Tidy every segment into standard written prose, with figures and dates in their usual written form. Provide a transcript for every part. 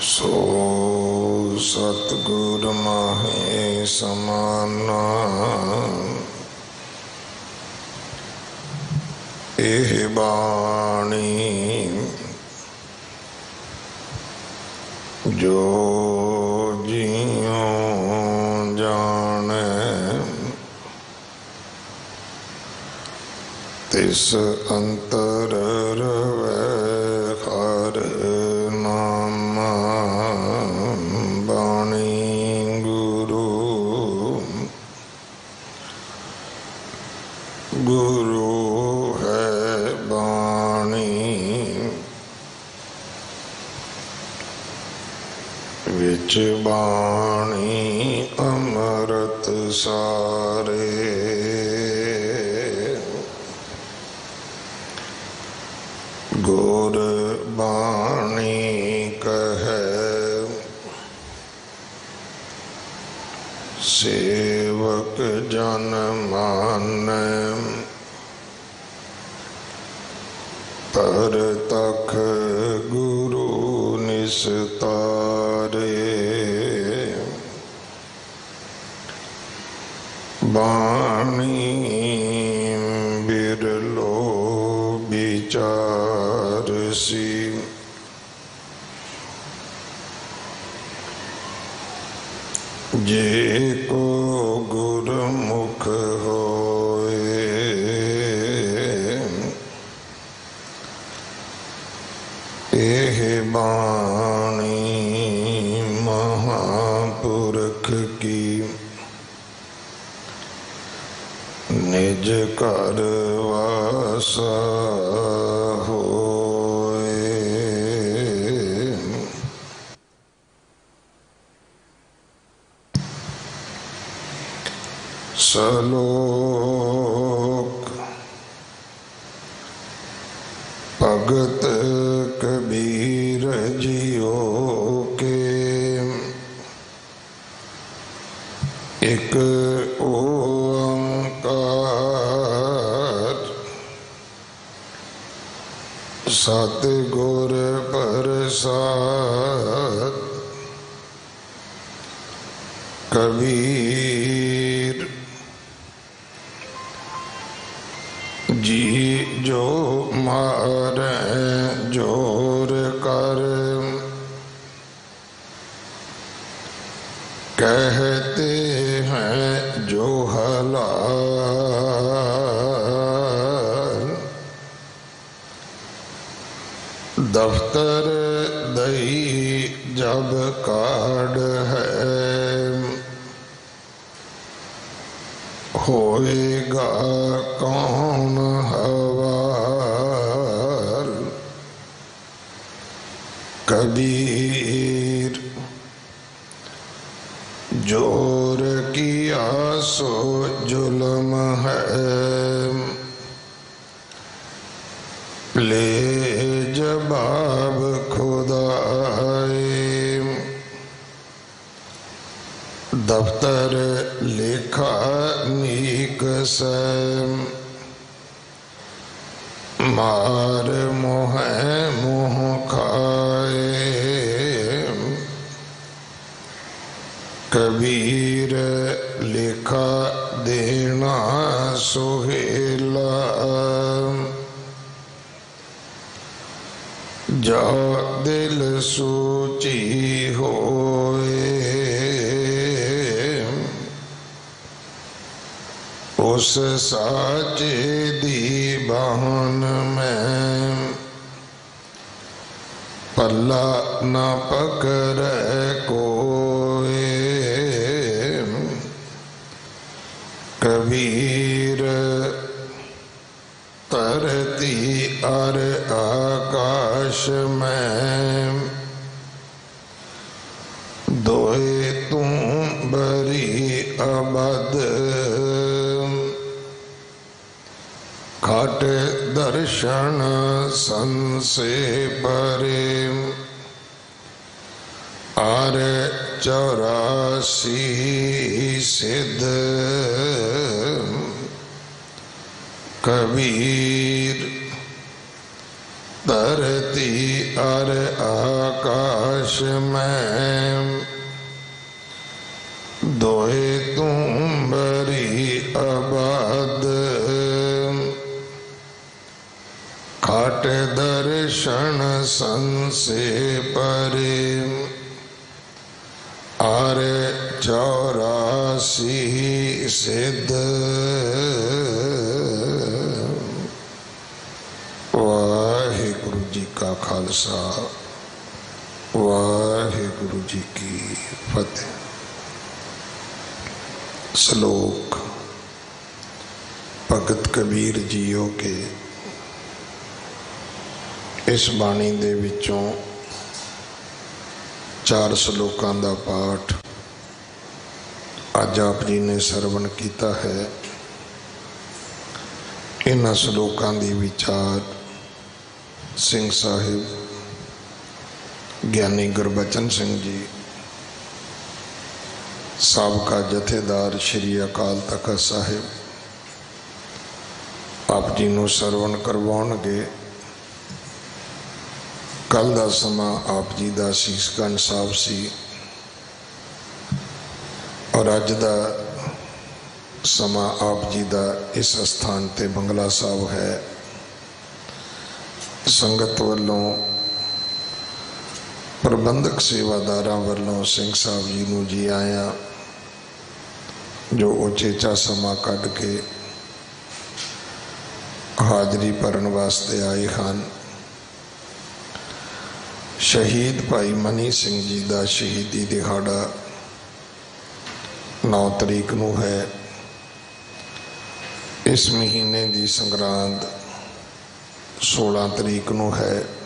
सो सतगुर माहे समाना एह बाणी जो जियो जाने तिस अंतर रवै हर नामा बाणी गुरु गुरु है बाणी विच बाणी अमृत सारे गुर बाणी कहे सेवक जन माने पर तख गुरु निस्तारे बाणी बिरलो विचार सी जे को गुरमुख होए एह बाणी महापुरख की निज कर वासा होए। सलोक भगत कबीर जियो के एक ओंकार सतगुर प्रसाद कबीर जी जो मारे जोर कर कहते हैं जो हलाल दफ्तर दई जब काढ़ है होएगा कौन हवाल। कबीर जोर किया सो जुल्म है ले जवाब खुदाए दफ्तर लिखा नीक से मार मोह मुँह खाए। कबीर लिखा देना सुहेला जो दिल सूची होए उस साचे दी बहन में पल्ला न पकड़े कोई। कबीर तरती अर आकाश में दोए तू बरी अबद घट दर्शन संसे परे आर 84 सिद्ध कबीर धरती और आकाश में दोहे तुम बरी आबाद खाट दर्शन संसे परे आरे 84 सिद्ध। वाहिगुरु जी का खालसा वाहिगुरु जी की फतेह। श्लोक भगत कबीर जीओ के इस बाणी दे विचों 4 श्लोकां दा पाठ अज आप जी ने सरवण किया है। इन्हां श्लोकां दी विचार सिंह साहिब ज्ञानी गुरबचन सिंह जी साबका जथेदार श्री अकाल तखत साहिब आप जी नूं सरवण करवाउणगे। कल का समा आप जी का शीशगंज साहब सी और अज का समा आप जी का इस स्थान ते बंगला साहब है। संगत वालों प्रबंधक सेवादारां वालों सिंह साहब जी नूं जी आया जो उचेचा समा कढ़ के हाजरी भरन वास्ते आए हैं। शहीद भाई मनी सिंह जी का शहीदी दिहाड़ा 9 तरीक नूं है। इस महीने की संग्रांद 16 तरीक नूं है।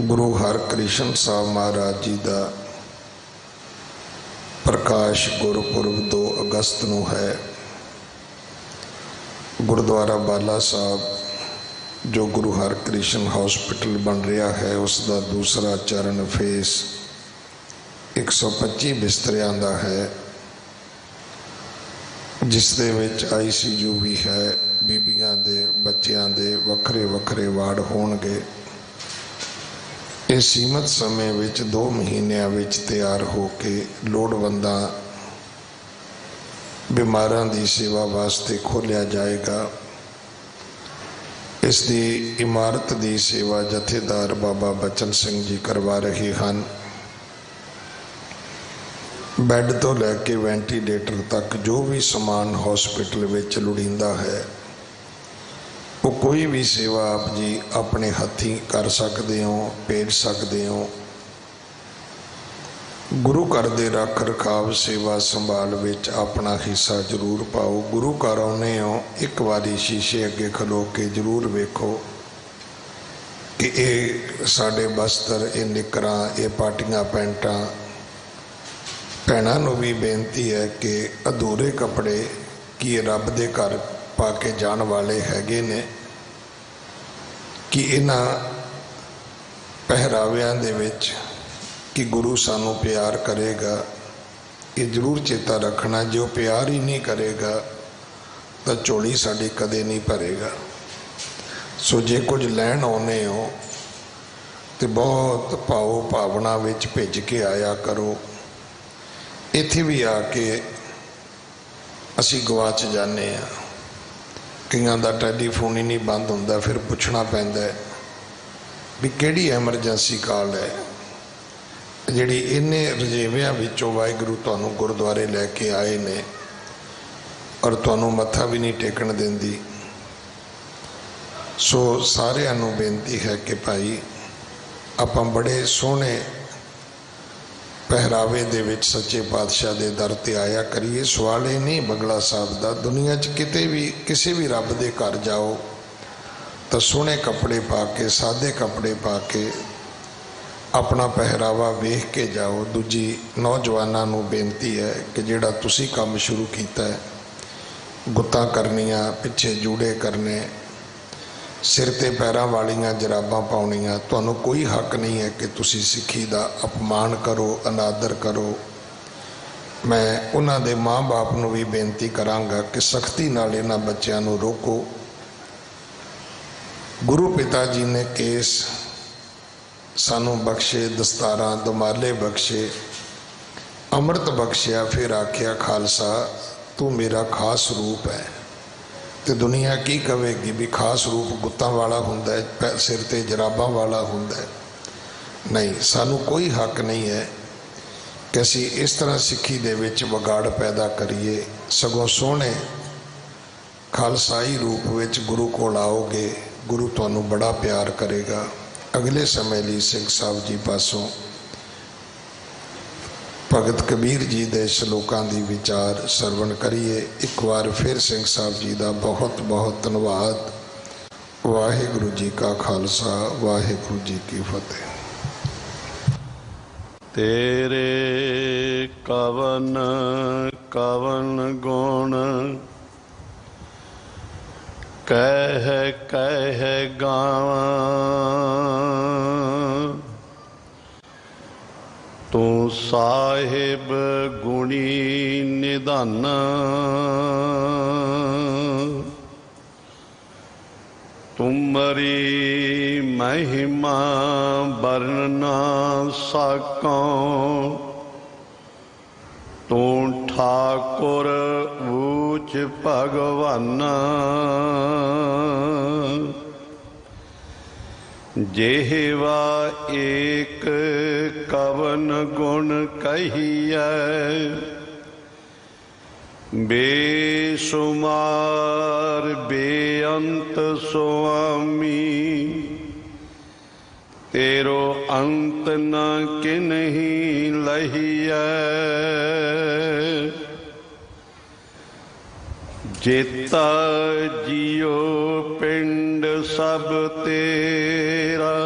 गुरु हरकृष्ण साहब महाराज जी का प्रकाश गुरपुरब 2 अगस्त नूं है। गुरुद्वारा बाला साहब जो गुरु हरकृष्ण हॉस्पिटल बन रहा है उसका दूसरा चरण फेस 125 बिस्तरियां का है, जिस दे विच ICU भी है। बीबियां दे बच्चों के वखरे वखरे वार्ड होणगे। इस सीमित समय विच 2 महीनों विच तैयार होके लोड़वंदा बीमारां दी सेवा वास्ते खोलिया जाएगा। इसकी इमारत की सेवा जथेदार बाबा बचन सिंह जी करवा रहे हैं। बैड तो लैके वेंटीलेटर तक जो भी समान हॉस्पिटल विच लोड़ींदा है वो कोई भी सेवा आप जी अपने हथी कर सकते हो, भेज सकते हो। गुरु घर दे रख रखाव सेवा संभाल विच अपना हिस्सा जरूर पाओ। गुरु घर आने हो एक बारी शीशे अगे खलो के जरूर वेखो कि ये साडे बस्तर, ये निकरां, ये पाटियां पैंटां। भैणां नूं भी बेनती है कि अधूरे कपड़े कि रब दे घर पा के जाण वाले हैगे ने कि इन्हां पहरावियां दे विच कि गुरु सानू प्यार करेगा, ये जरूर चेता रखना। जो प्यार ही नहीं करेगा तो झोली साडी कदे नहीं भरेगा। सो जे कुछ लैण आउने हो तो बहुत भाव भावना विच भेज के आया करो। इत्थे भी आके असी गवाच जाने आ। कईयां दा टैलीफोन ही नहीं बंद हुंदा, फिर पुछना पैंदा है भी किहड़ी एमरजेंसी कॉल है जिहड़ी इन्ने रजेवियां विचों वाहिगुरू तुहानूं गुरुद्वारे लैके आए ने और तुहानूं मत्था भी नहीं टेकण दिंदी। सो सारिआं नूं बेनती है कि भाई आपां बड़े सोहणे पहरावे दे विच सच्चे पातशाह दे दर ते आया करिए। सवाल ये नहीं बंगला साहब दा, दुनिया च किते भी किसी भी रब दे घर जाओ तो सोहणे कपड़े पा के, सादे कपड़े पा के अपना पहरावा वेख के जाओ। दूजी नौजवानों नूं बेनती है कि जिहड़ा तुसी काम शुरू कीता है, गुत्तां करनियां, पिछे जूड़े करने, सिर ते पैरां वालियां जराबां पाउणियां, तुहानूं कोई हक नहीं है कि तुसी सिक्खी दा अपमान करो, अनादर करो। मैं उन्हां दे माँ बाप नूं भी बेनती करांगा कि सख्ती नाल इन्हां बच्चिआं नूं रोको। गुरु पिता जी ने केस सानू बख्शे, दस्तारां दमाले बख्शे, अमृत बख्शिया, फिर आख्या खालसा तू मेरा खास रूप है। तो दुनिया की कहेगी भी खास रूप गुत्तां वाला हुंदा है, सिर ते जराबां वाला हुंदा है। नहीं, सानू कोई हक नहीं है कि असी इस तरह सिक्खी दे विच विगाड़ पैदा करिए। सगों सोहने खालसाई रूप विच गुरु कोल आओगे, गुरु तुहानू बड़ा प्यार करेगा। अगले समय लिए सिंह साहब जी पासों भगत कबीर जी के श्लोकां दी विचार सरवण करिए। एक बार फिर सिंह साहब जी का बहुत बहुत धन्यवाद। वाहिगुरु जी का खालसा, वाहिगुरु जी की फतेह। तेरे कवन कवन गुण कह कह गावां, तू साहिब गुणी निधाना। तुमरी महिमा बरना साकों, तू ठाकुर ऊच भगवाना। जेहवा एक कवन गुण कहिए, बेशुमार बेअंत स्वामी। तेरो अंत न किन्हीं लहिए, जेता जियो पिंड सब तेरा।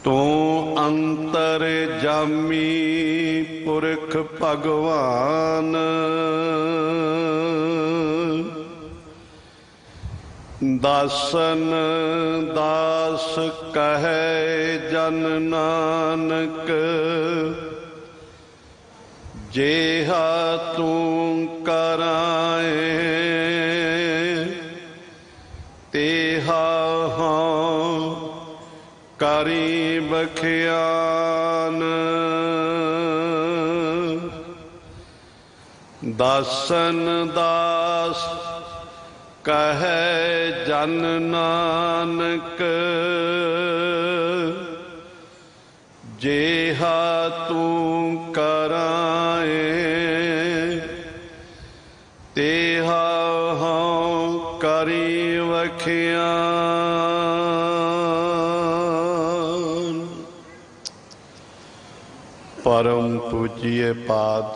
तू अंतर जामी पुरख भगवान। दासन दास कहे जन नानक, जेहा तू कराए तेहा हाँ करी बखियान। दासन दास कहे जन नानक, जेहा तू कराए तेहा हाँ करी वखियान। परम पूज्य पाद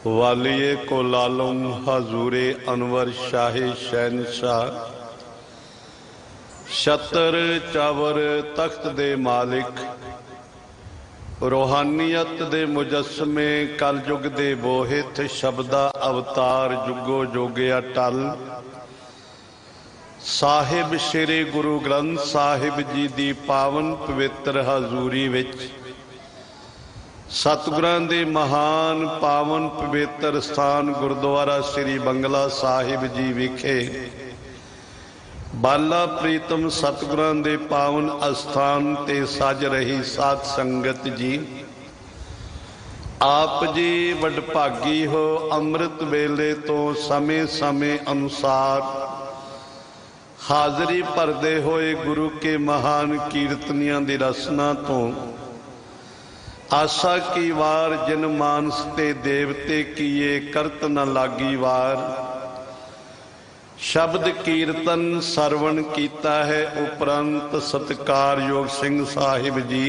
वालिए को लालम हजूरे अनवर शाही शहनशाह, छतर चावर तख्त दे मालिक, रूहानियत दे मुजस्मे, कल युग दे बोहित, शब्दा अवतार, जुगो जोगिया टल, साहिब श्री गुरु ग्रंथ साहिब जी दी पावन पवित्र हजूरी विच सतगुरां दे महान पावन पवित्र स्थान गुरुद्वारा श्री बंगला साहिब जी विखे बाला प्रीतम सतगुरां दे पावन अस्थान ते सज रही साध संगत जी, आप जी वडभागी हो। अमृत वेले तो समय समय अनुसार हाजरी भरदे होए गुरु के महान कीर्तनियां दी रसना तो आशा की वार, जिन मानस ते देवते किए करत न लागी वार। शब्द कीर्तन सरवण कीता है उपरंत सत्कार योग सिंह साहिब जी,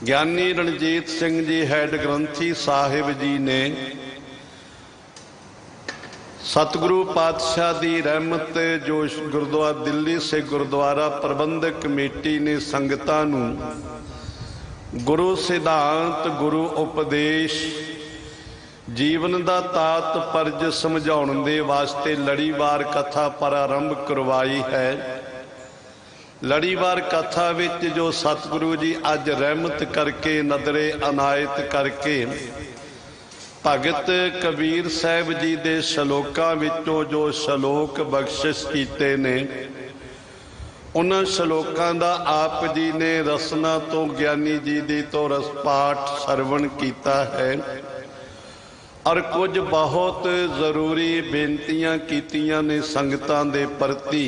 ज्ञानी रणजीत सिंह जी हैड ग्रंथी साहिब जी ने सतगुरु पातशाह दी रहमत जो गुरुद्वारा दिल्ली से गुरुद्वारा प्रबंधक कमेटी ने संगतां नूं गुरु सिद्धांत गुरु उपदेश जीवन का तात परज समझाउण दे वास्ते लड़ीवार कथा प्रारंभ करवाई है। लड़ीवार कथा विच जो सतगुरु जी अज रहमत करके नदरे अनायत करके भगत कबीर साहब जी दे श्लोकां विचों जो श्लोक बख्शिश कीते ने, उन्हां श्लोकां दा आप जी ने रसना तो ज्ञानी जी दी तो रस पाठ सरवण कीता है और कुछ बहुत जरूरी बेनतियां कीतियां ने संगतां दे प्रति,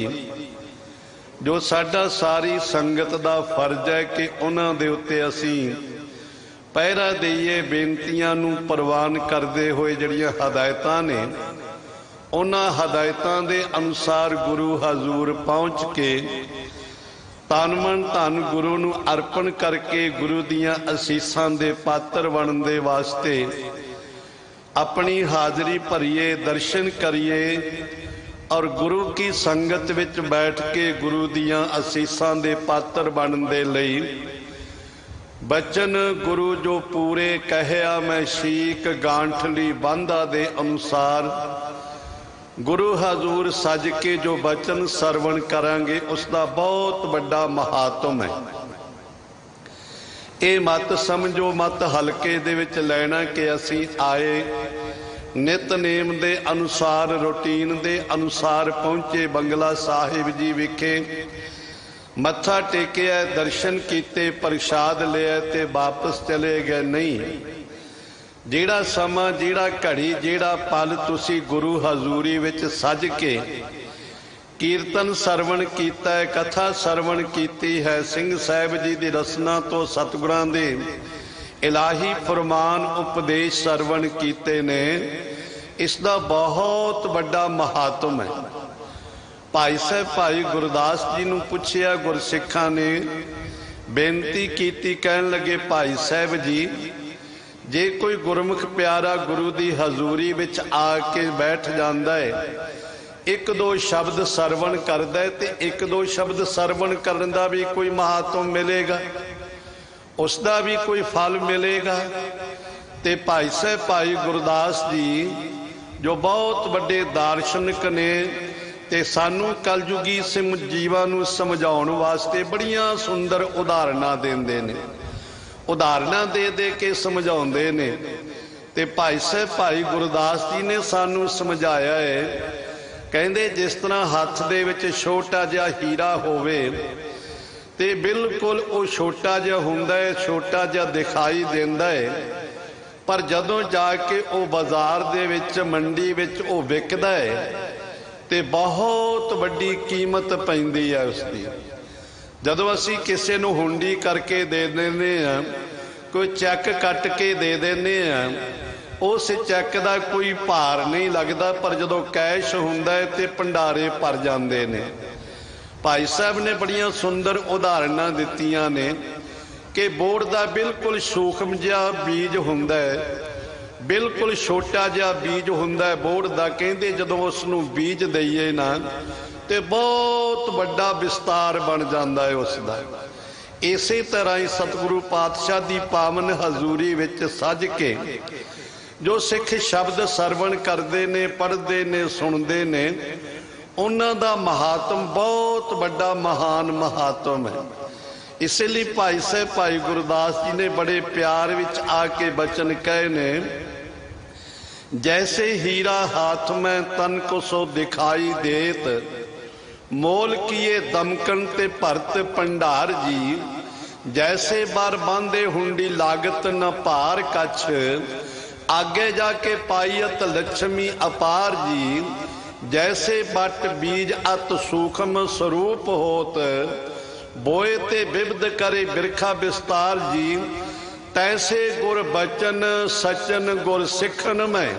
जो साडा सारी संगत दा फर्ज है कि उन्हां दे उत्ते असीं पहरा देइए। बेनतियां नूं प्रवान करदे होए जिहड़ियां हदायतां ने, उन्हां हदायतां दे अनुसार गुरु हजूर पहुँच के तन मन धन गुरु नूं अर्पण करके गुरु दियां असीसां दे पात्र बनण दे वास्ते अपनी हाजरी भरीए, दर्शन करिए और गुरु की संगत विच बैठ के गुरु दियां असीसां दे पात्र बनण दे लई बचन गुरु जो पूरे कहया मैं शीक गांठली बांधा दे अनुसार गुरु हजूर सज के जो बचन सरवण करांगे उसका बहुत बड़ा महात्म है। ये मत समझो, मत हल्के दे विच लेना कि असी आए नितनेम दे अनुसार, रूटीन दे अनुसार पहुंचे बंगला साहिब जी विखे, मत्था टेकिया, दर्शन कीते, प्रसाद लिया ते वापस चले गए। नहीं, ਜਿਹੜਾ ਸਮਾਂ, ਜਿਹੜਾ ਘੜੀ, ਜਿਹੜਾ ਪਲ ਤੁਸੀਂ ਗੁਰੂ ਹਜ਼ੂਰੀ ਵਿੱਚ ਸੱਜ ਕੇ ਕੀਰਤਨ ਸਰਵਣ ਕੀਤਾ ਹੈ, ਕਥਾ ਸਰਵਣ ਕੀਤੀ ਹੈ, ਸਿੰਘ ਸਾਹਿਬ ਜੀ ਦੀ ਰਸਨਾ ਤੋਂ ਸਤਿਗੁਰਾਂ ਦੇ ਇਲਾਹੀ ਫਰਮਾਨ ਉਪਦੇਸ਼ ਸਰਵਣ ਕੀਤੇ ਨੇ, ਇਸ ਦਾ ਬਹੁਤ ਵੱਡਾ ਮਹਾਤਮ ਹੈ। ਭਾਈ ਸਾਹਿਬ ਭਾਈ ਗੁਰਦਾਸ ਜੀ ਨੂੰ ਪੁੱਛਿਆ, ਗੁਰਸਿੱਖਾਂ ਨੇ ਬੇਨਤੀ ਕੀਤੀ, ਕਹਿਣ ਲੱਗੇ ਭਾਈ ਸਾਹਿਬ ਜੀ जे कोई गुरमुख प्यारा गुरु की हजूरी विच आके बैठ जाता है, एक दो शब्द सरवण करता है तो एक दो शब्द सरवण करने का भी कोई महात्म मिलेगा, उसका भी कोई फल मिलेगा। तो भाई साहब भाई गुरदास जी जो बहुत बड़े दार्शनिक ने ते सानू कलयुगी जीवां नूं समझाउण वास्ते बड़ियां सुंदर उदाहरणां देंदे ने, उदाहरणा दे दे के समझाउंदे ने। ते भाई साहब भाई गुरदास जी ने सानू समझाया है, कहंदे जिस तरह हथ दे विच छोटा जिहा हीरा होवे ते बिल्कुल वो छोटा जिहा हुंदा है, छोटा जिहा दिखाई देंदा है, पर जदों जाके वो बाजार दे विच मंडी विच वो विकदा है ते बहुत वड्डी कीमत पैंदी है उसकी। जदों असी किसी नूं हुंडी करके दे देने, कोई चैक कट के दे देने, उस चैक का कोई भार नहीं लगता, पर जदों कैश हुंदा है ते भंडारे भर जाते ने। भाई साहब ने बड़ियां सुंदर उदाहरणां दित्तियां ने कि बोड़ का बिल्कुल सूखम जिहा बीज हुंदा है, बिल्कुल छोटा जिहा बीज हुंदा है बोड़ का, कहंदे जदों उसनूं बीज दईए ना ते बहुत बड़ा विस्तार बन जाता है उसका। इसे तरह ही सतगुरु पातशाह की पावन हजूरी विच सज के जो सिख शब्द सरवण करते ने, पढ़ते ने, सुनते ने, उन्हां दा महात्म बहुत बड़ा महान महात्म है। इसलिए भाई साहब भाई गुरदास जी ने बड़े प्यार विच आके बचन कहे ने, जैसे हीरा हाथ में तन को सो दिखाई देत, मोल किए दमकन ते भरत भंडार जी, जैसे बार बांधे हुंडी लागत न पार कछ, आगे जाके पाईयत लक्ष्मी अपार जी, जैसे बट बीज अत सूखम स्वरूप होत, बोए ते बिबद करे बिरखा विस्तार जी, तैसे गुर बचन सचन गुर सिखन में।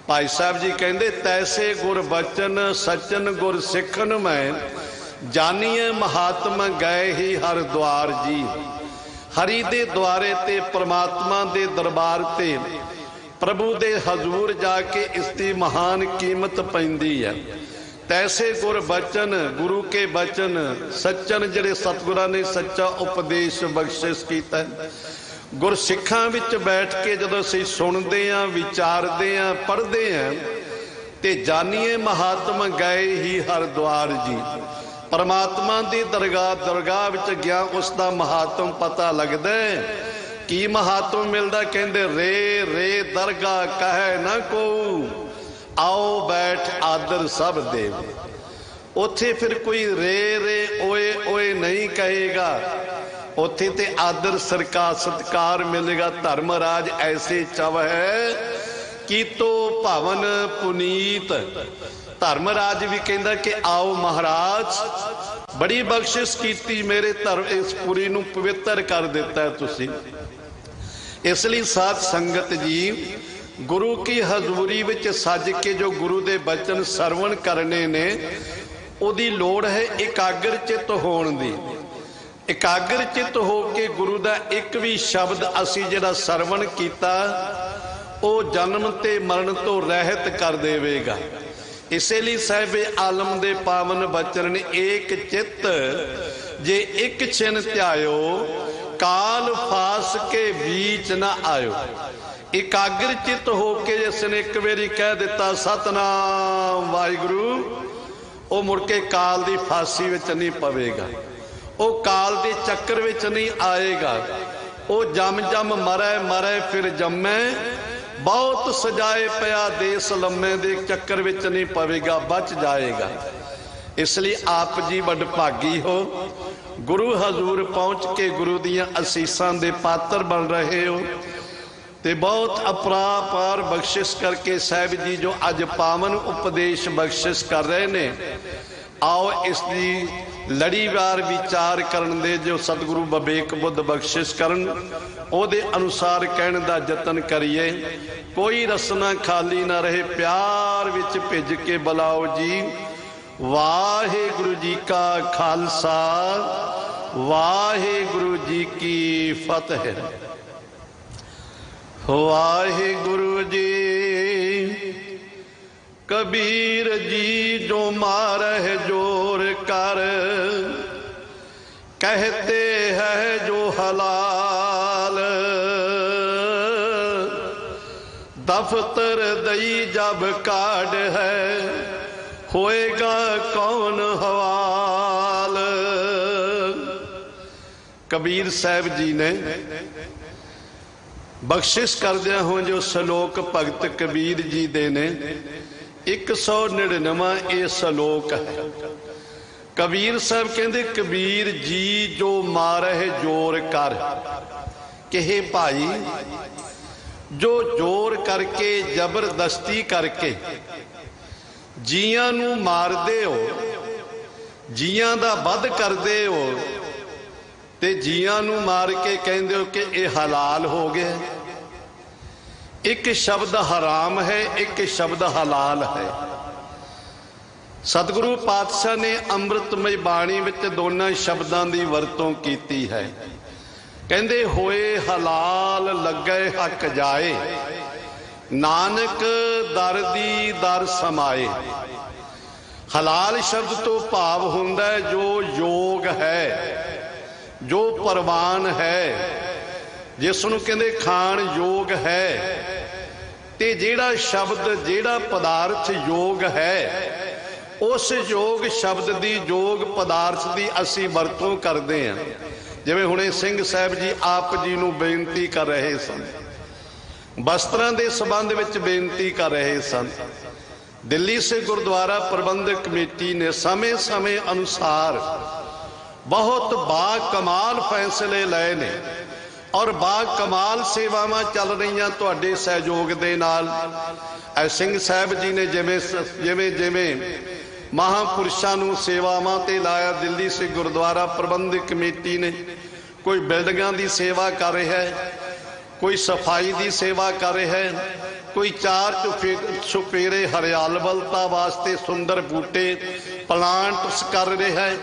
भाई साहब जी कहते तैसे गुर बचन सचन गुर सिखन में, जानिए महात्मा गए ही हर द्वार जी। हरि दे द्वारे ते परमात्मा दे दरबार ते प्रभु दे हजूर जाके इसकी महान कीमत पैंदी है। तैसे गुर बचन, गुरु के बचन सच्चन, जिहड़े सतगुरां ने सच्चा उपदेश बख्शिश कीता है। गुरसिखां विच बैठ के जदों असीं सुणदे हां, विचारदे हां, पढ़दे हां ते जानिए महात्मा गए ही हर द्वार जी। परमात्मा की दरगाह विच गया उसका महात्म पता लगदा है। की महात्म मिलदा? कहंदे रे रे दरगाह कहे ना को, आओ बैठ आदर सब देव। ਉੱਥੇ ਫਿਰ ਕੋਈ ਰੇ ਰੇ ਓਏ ਓਏ ਨਹੀਂ ਕਹੇਗਾ, ਉੱਥੇ ਤੇ ਆਦਰ ਸਤਿਕਾਰ ਮਿਲੇਗਾ। ਧਰਮ ਰਾਜ ਐਸੇ ਚਵ ਹੈ ਕੀਤੋ ਭਵਨ ਪੁਨੀਤ। ਧਰਮ ਰਾਜ ਵੀ ਕਹਿੰਦਾ ਕਿ ਆਓ ਮਹਾਰਾਜ, ਬੜੀ ਬਖਸ਼ਿਸ਼ ਕੀਤੀ, ਮੇਰੇ ਧਰਮ ਇਸ ਪੁਰੀ ਨੂੰ ਪਵਿੱਤਰ ਕਰ ਦਿੱਤਾ ਹੈ ਤੁਸੀਂ। ਇਸ ਲਈ ਸਾਧ ਸੰਗਤ ਜੀ, ਗੁਰੂ ਕੀ ਹਜ਼ੂਰੀ ਵਿੱਚ ਸੱਜ ਕੇ ਜੋ ਗੁਰੂ ਦੇ ਬਚਨ ਸਰਵਣ ਕਰਨੇ ਨੇ, ਉਹਦੀ ਲੋੜ ਹੈ ਇਕਾਗਰ ਚਿੱਤ ਹੋਣ ਦੀ। ਇਕਾਗਰ ਚਿੱਤ ਹੋ ਕੇ ਗੁਰੂ ਦਾ ਇੱਕ ਵੀ ਸ਼ਬਦ ਅਸੀਂ ਜਿਹੜਾ ਸਰਵਣ ਕੀਤਾ, ਉਹ ਜਨਮ ਤੇ ਮਰਨ ਤੋਂ ਰਹਿਤ ਕਰ ਦੇਵੇਗਾ। ਇਸੇ ਲਈ ਸਾਹਿਬੇ ਆਲਮ ਦੇ ਪਾਵਨ ਬਚਨ ਨੇ, ਏਕ ਚਿੱਤ ਜੇ ਇੱਕ ਛਿਨ ਧਿਆਇਓ, ਕਾਲ ਫਾਸ ਕੇ ਵਿੱਚ ਨਾ ਆਇਓ। ਇਕਾਗਰ ਚਿੱਤ ਹੋ ਕੇ ਜਿਸ ਨੇ ਇੱਕ ਵਾਰੀ ਕਹਿ ਦਿੱਤਾ ਸਤਨਾਮ ਵਾਹਿਗੁਰੂ, ਉਹ ਮੁੜ ਕੇ ਕਾਲ ਦੀ ਫਾਸੀ ਵਿੱਚ ਨਹੀਂ ਪਵੇਗਾ, ਉਹ ਕਾਲ ਦੇ ਚੱਕਰ ਵਿੱਚ ਨਹੀਂ ਆਏਗਾ। ਉਹ ਜਮ ਜਮ ਮਰੈ ਮਰੈ ਫਿਰ ਜੰਮੈ, ਬਹੁਤ ਸਜਾਏ ਪਿਆ ਦੇਸ ਲੰਮੇ ਦੇ ਚੱਕਰ ਵਿੱਚ ਨਹੀਂ ਪਵੇਗਾ, ਬਚ ਜਾਏਗਾ। ਇਸ ਲਈ ਆਪ ਜੀ ਵੱਡ ਭਾਗੀ ਹੋ, ਗੁਰੂ ਹਜ਼ੂਰ ਪਹੁੰਚ ਕੇ ਗੁਰੂ ਦੀਆਂ ਅਸੀਸਾਂ ਦੇ ਪਾਤਰ ਬਣ ਰਹੇ ਹੋ, ਤੇ ਬਹੁਤ ਅਪਰਾਪਾਰ ਬਖਸ਼ਿਸ਼ ਕਰਕੇ ਸਾਹਿਬ ਜੀ ਜੋ ਅੱਜ ਪਾਵਨ ਉਪਦੇਸ਼ ਬਖਸ਼ਿਸ਼ ਕਰ ਰਹੇ ਨੇ, ਆਓ ਇਸ ਦੀ ਲੜੀਵਾਰ ਵਿਚਾਰ ਕਰਨ ਦੇ ਜੋ ਸਤਿਗੁਰੂ ਵਿਵੇਕ ਬੁੱਧ ਬਖਸ਼ਿਸ਼ ਕਰਨ, ਉਹਦੇ ਅਨੁਸਾਰ ਕਹਿਣ ਦਾ ਯਤਨ ਕਰੀਏ। ਕੋਈ ਰਸਨਾ ਖਾਲੀ ਨਾ ਰਹੇ, ਪਿਆਰ ਵਿੱਚ ਭਿੱਜ ਕੇ ਬੁਲਾਓ ਜੀ। ਵਾਹਿਗੁਰੂ ਜੀ ਕਾ ਖਾਲਸਾ, ਵਾਹਿਗੁਰੂ ਜੀ ਕੀ ਫਤਿਹ। ਵਾਹਿਗੁਰੂ ਜੀ कबीर जी जो मारह जोर कर, कहते हैं जो हलाल, दफ्तर दई जब काट है, होएगा कौन हवाल। कबीर साहब जी ने बख्शिश करदे हो जो सलोक भगत कबीर जी दे ने 199 ਇਹ ਸਲੋਕ ਹੈ। ਕਬੀਰ ਸਾਹਿਬ ਕਹਿੰਦੇ, ਕਬੀਰ ਜੀ ਜੋ ਮਾਰਹਿ ਜੋਰ ਕਰ, ਕਹੇ ਭਾਈ ਜੋ ਜ਼ੋਰ ਕਰਕੇ ਜ਼ਬਰਦਸਤੀ ਕਰਕੇ ਜੀਆਂ ਨੂੰ ਮਾਰਦੇ ਹੋ, ਜੀਆਂ ਦਾ ਵੱਧ ਕਰਦੇ ਹੋ, ਤੇ ਜੀਆਂ ਨੂੰ ਮਾਰ ਕੇ ਕਹਿੰਦੇ ਹੋ ਕਿ ਇਹ ਹਲਾਲ ਹੋ ਗਿਆ। ਇੱਕ ਸ਼ਬਦ ਹਰਾਮ ਹੈ, ਇੱਕ ਸ਼ਬਦ ਹਲਾਲ ਹੈ। ਸਤਿਗੁਰੂ ਪਾਤਸ਼ਾਹ ਨੇ ਅੰਮ੍ਰਿਤਮਈ ਬਾਣੀ ਵਿੱਚ ਦੋਨਾਂ ਸ਼ਬਦਾਂ ਦੀ ਵਰਤੋਂ ਕੀਤੀ ਹੈ। ਕਹਿੰਦੇ ਹੋਏ ਹਲਾਲ ਲੱਗੇ ਹੱਕ ਜਾਏ, ਨਾਨਕ ਦਰ ਦੀ ਦਰ ਸਮਾਏ। ਹਲਾਲ ਸ਼ਬਦ ਤੋਂ ਭਾਵ ਹੁੰਦਾ ਹੈ ਜੋ ਯੋਗ ਹੈ, ਜੋ ਪ੍ਰਵਾਨ ਹੈ, ਜਿਸ ਨੂੰ ਕਹਿੰਦੇ ਖਾਣ ਯੋਗ ਹੈ। ਤੇ ਜਿਹੜਾ ਸ਼ਬਦ, ਜਿਹੜਾ ਪਦਾਰਥ ਯੋਗ ਹੈ, ਉਸ ਯੋਗ ਸ਼ਬਦ ਦੀ, ਯੋਗ ਪਦਾਰਥ ਦੀ ਅਸੀਂ ਵਰਤੋਂ ਕਰਦੇ ਹਾਂ। ਜਿਵੇਂ ਹੁਣੇ ਸਿੰਘ ਸਾਹਿਬ ਜੀ ਆਪ ਜੀ ਨੂੰ ਬੇਨਤੀ ਕਰ ਰਹੇ ਸਨ, ਵਸਤਰਾਂ ਦੇ ਸੰਬੰਧ ਵਿੱਚ ਬੇਨਤੀ ਕਰ ਰਹੇ ਸਨ। ਦਿੱਲੀ ਸੇ ਗੁਰਦੁਆਰਾ ਪ੍ਰਬੰਧਕ ਕਮੇਟੀ ਨੇ ਸਮੇਂ ਸਮੇਂ ਅਨੁਸਾਰ ਬਹੁਤ ਬਾ ਕਮਾਲ ਫੈਸਲੇ ਲਏ ਨੇ, ਔਰ ਬਾ ਕਮਾਲ ਸੇਵਾਵਾਂ ਚੱਲ ਰਹੀਆਂ ਤੁਹਾਡੇ ਸਹਿਯੋਗ ਦੇ ਨਾਲ। ਸਿੰਘ ਸਾਹਿਬ ਜੀ ਨੇ ਜਿਵੇਂ ਮਹਾਂਪੁਰਸ਼ਾਂ ਨੂੰ ਸੇਵਾਵਾਂ ਤੇ ਲਾਇਆ, ਦਿੱਲੀ ਸੇ ਗੁਰਦੁਆਰਾ ਪ੍ਰਬੰਧਕ ਕਮੇਟੀ ਨੇ ਕੋਈ ਬਿਲਡਿੰਗਾਂ ਦੀ ਸੇਵਾ ਕਰ ਰਿਹਾ ਹੈ, ਕੋਈ ਸਫਾਈ ਦੀ ਸੇਵਾ ਕਰ ਰਿਹਾ ਹੈ, ਕੋਈ ਚਾਰ ਚੁਫੇਰੇ ਹਰਿਆਲਵਲਤਾ ਵਾਸਤੇ ਸੁੰਦਰ ਬੂਟੇ ਪਲਾਂਟਸ ਕਰ ਰਿਹਾ ਹੈ।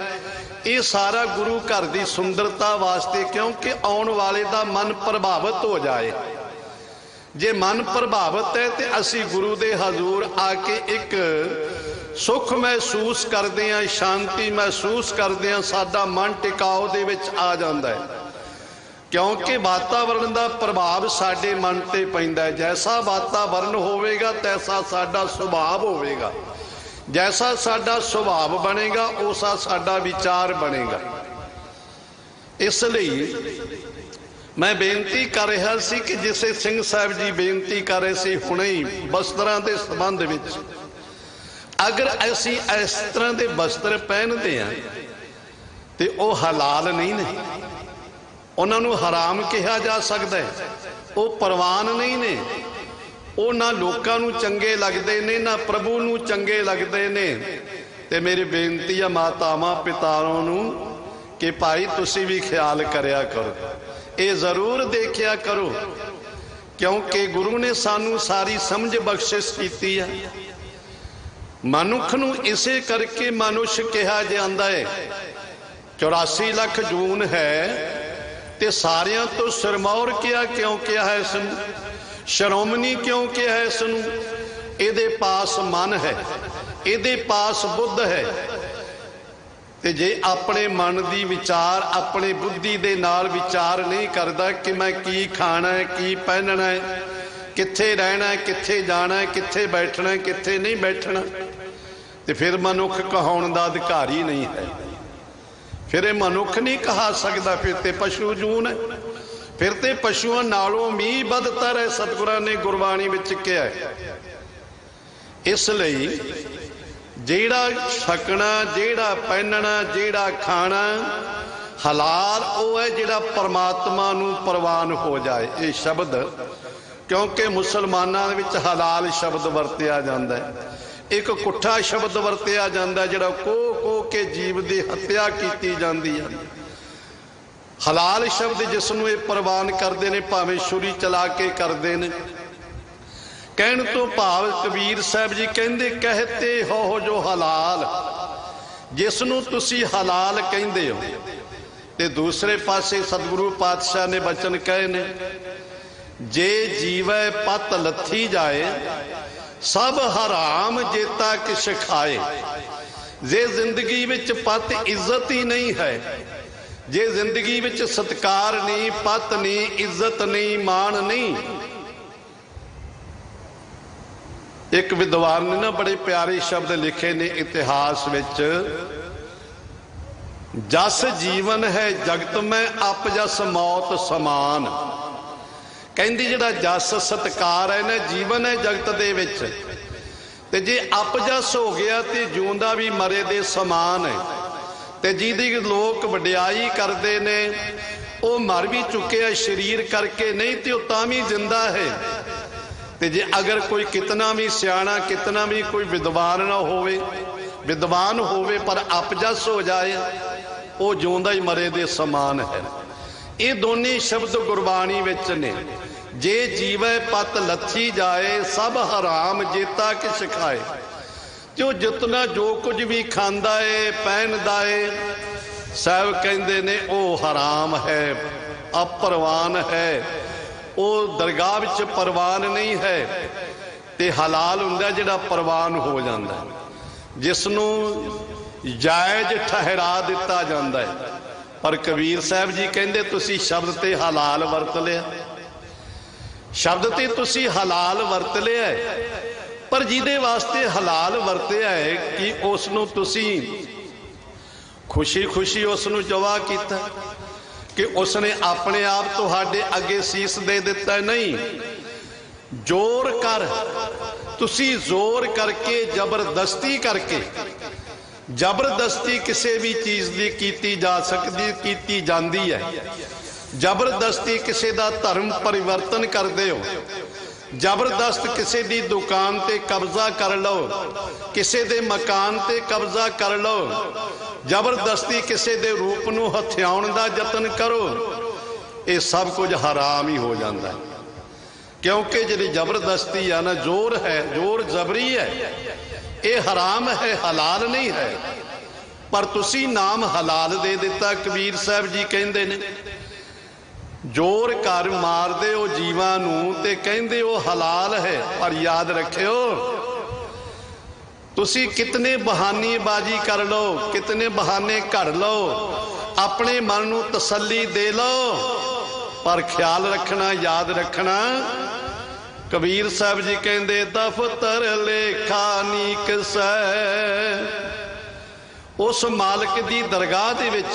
ਇਹ ਸਾਰਾ ਗੁਰੂ ਘਰ ਦੀ ਸੁੰਦਰਤਾ ਵਾਸਤੇ, ਕਿਉਂਕਿ ਆਉਣ ਵਾਲੇ ਦਾ ਮਨ ਪ੍ਰਭਾਵਿਤ ਹੋ ਜਾਏ। ਜੇ ਮਨ ਪ੍ਰਭਾਵਿਤ ਹੈ ਤੇ ਅਸੀਂ ਗੁਰੂ ਦੇ ਹਜ਼ੂਰ ਆ ਕੇ ਇੱਕ ਸੁੱਖ ਮਹਿਸੂਸ ਕਰਦੇ ਹਾਂ, ਸ਼ਾਂਤੀ ਮਹਿਸੂਸ ਕਰਦੇ ਹਾਂ, ਸਾਡਾ ਮਨ ਟਿਕਾਓ ਦੇ ਵਿੱਚ ਆ ਜਾਂਦਾ ਹੈ। ਕਿਉਂਕਿ ਵਾਤਾਵਰਣ ਦਾ ਪ੍ਰਭਾਵ ਸਾਡੇ ਮਨ ਤੇ ਪੈਂਦਾ ਹੈ। ਜੈਸਾ ਵਾਤਾਵਰਣ ਹੋਵੇਗਾ ਤੈਸਾ ਸਾਡਾ ਸੁਭਾਅ ਹੋਵੇਗਾ, ਜੈਸਾ ਸਾਡਾ ਸੁਭਾਅ ਬਣੇਗਾ ਉਸਾ ਸਾਡਾ ਵਿਚਾਰ ਬਣੇਗਾ। ਇਸ ਲਈ ਮੈਂ ਬੇਨਤੀ ਕਰ ਰਿਹਾ ਸੀ ਕਿ ਜਿਸੇ ਸਿੰਘ ਸਾਹਿਬ ਜੀ ਬੇਨਤੀ ਕਰ ਰਹੇ ਸੀ ਹੁਣੇ ਹੀ ਵਸਤਰਾਂ ਦੇ ਸੰਬੰਧ ਵਿੱਚ, अगर असी इस तरह के वस्त्र पहनते हैं तो वह हलाल नहीं ने, उन्होंने हराम कहा जा सकता है। वो प्रवान नहीं ने, वो ना लोगों नूं चंगे लगते ने ना प्रभु नूं चंगे लगते ने। ते मेरी बेनती है मातावां पिताओं नूं कि भाई तुसी भी ख्याल करया करो, ये जरूर देखिया करो, क्योंकि गुरु ने सानू सारी समझ बख्शिश की है। मनुख नूं इसे करके मनुष्य कहा जाता है। 84 लाख जून है ते सारियां तो सिरमौर क्यों किया है इसनूं, श्रोमणी क्यों किया है इसनूं? इहदे पास मन है, इहदे पास बुद्ध है। ते जे अपने मन दी विचार अपने बुद्धि दे नाल विचार नहीं करता कि मैं की खाना है, की पहनना है, कित्थे रहना है, कित्थे जाना है, कित्थे बैठना है, कित्थे नहीं बैठना, तो फिर मनुख कहाउण दा अधिकारी नहीं है। फिर मनुख नहीं कहा सकता, फिर ते पशु जून है, फिर ते पशुओं नालों भी बदतर है। सतगुरां ने गुरबाणी विच कहा है। इसलिए जेड़ा छकना, जेड़ा पहनना, जेड़ा खाना हलाल वो है जेड़ा परमात्मा नूं प्रवान हो जाए। ये शब्द क्योंकि मुसलमानां विच हलाल शब्द वरतिया जाता है, एक कुट्ठा शब्द वरतिया जाता है जिहड़ा को के जीव की हत्या की जाती है। हलाल शब्द जिसनों ये प्रवान करते हैं, भावें छुरी चला के करते हैं। कहण तो भाव कबीर साहब जी कहते कहते हो जो हलाल, जिसनों तुसी हलाल कहते हो। ते दूसरे पासे सतगुरु पातशाह ने बचन कहे ने, जे जीवै पत लथी जाए सब हराम जेता किश खाए। जे जिंदगी विच पत इज्जत ही नहीं है, जे जिंदगी विच सत्कार नहीं, पत नहीं, इज्जत नहीं, मान नहीं। एक विद्वान ने ना बड़े प्यारे शब्द लिखे ने इतिहास विच, जस जीवन है जगत में अप जस मौत समान। कहंदी जिहड़ा जस सत्कार है ना, जीवन है जगत दे विच, ते जे अपजस हो गया तो जिउंदा भी मरे दे समान है। ते जिहदी लोग वडियाई करते ने वो मर भी चुके है शरीर करके, नहीं तो तां भी जिंदा है। ते जे अगर कोई कितना भी सियाणा, कितना भी कोई विद्वान ना होवे, विद्वान होवे पर अपजस हो जाए, वो जिउंदा ही मरे दे समान है। ये दोनों शब्द गुरबाणी विच ने। जे जीवै पत लथी जाए सब हराम जेता किश खाए। जो जितना जो कुछ भी खांदा है पहनदा है, साहब कहंदे ने वो हराम है, अपरवान है, वो दरगाह विच परवान नहीं है। ते हलाल हुंदा जिहड़ा परवान हो जाता है, जिसनों जायज ठहरा दिता जाता है। पर कबीर साहब जी कहंदे तुसी शब्द ते हलाल वरत लिया, शब्द ते तुसी हलाल वरत लिया, पर जिहदे वास्ते हलाल वरतिया है कि उसनों तुसी खुशी खुशी उसनों जवा कीता कि उसने अपने आप तुहाडे अगे सीस दे दिता। नहीं, जोर कर, तुसी जोर करके जबरदस्ती करके, जबरदस्ती किसी भी चीज़ की कीती जा सकती, कीती जाती है। जबरदस्ती किसी का धर्म परिवर्तन करते हो, जबरदस्त किसी की दुकान ते कब्जा कर लो, किसी के मकान ते कब्जा कर लो, जबरदस्ती किसी के रूप नूं हथियाउण दा यतन करो, ये सब कुछ हराम ही हो जाता है। क्योंकि जी जबरदस्ती है ना, जोर है, जोर जबरी है, ये हराम है, हलाल नहीं है। पर तुसी नाम हलाल दे दिता। कबीर साहब जी कहते ने जोर कर मार दे ओ जीवां नूं ते कहंदे ओ हलाल है। पर याद रखियो तुसी कितने बहानेबाजी कर लो, कितने बहाने कर लो, अपने मन नूं तसल्ली दे लो, पर ख्याल रखना, याद रखना। कबीर साहब जी कहंदे दफ्तर लेखा नीक सै। उस मालिक दी दरगाह दे विच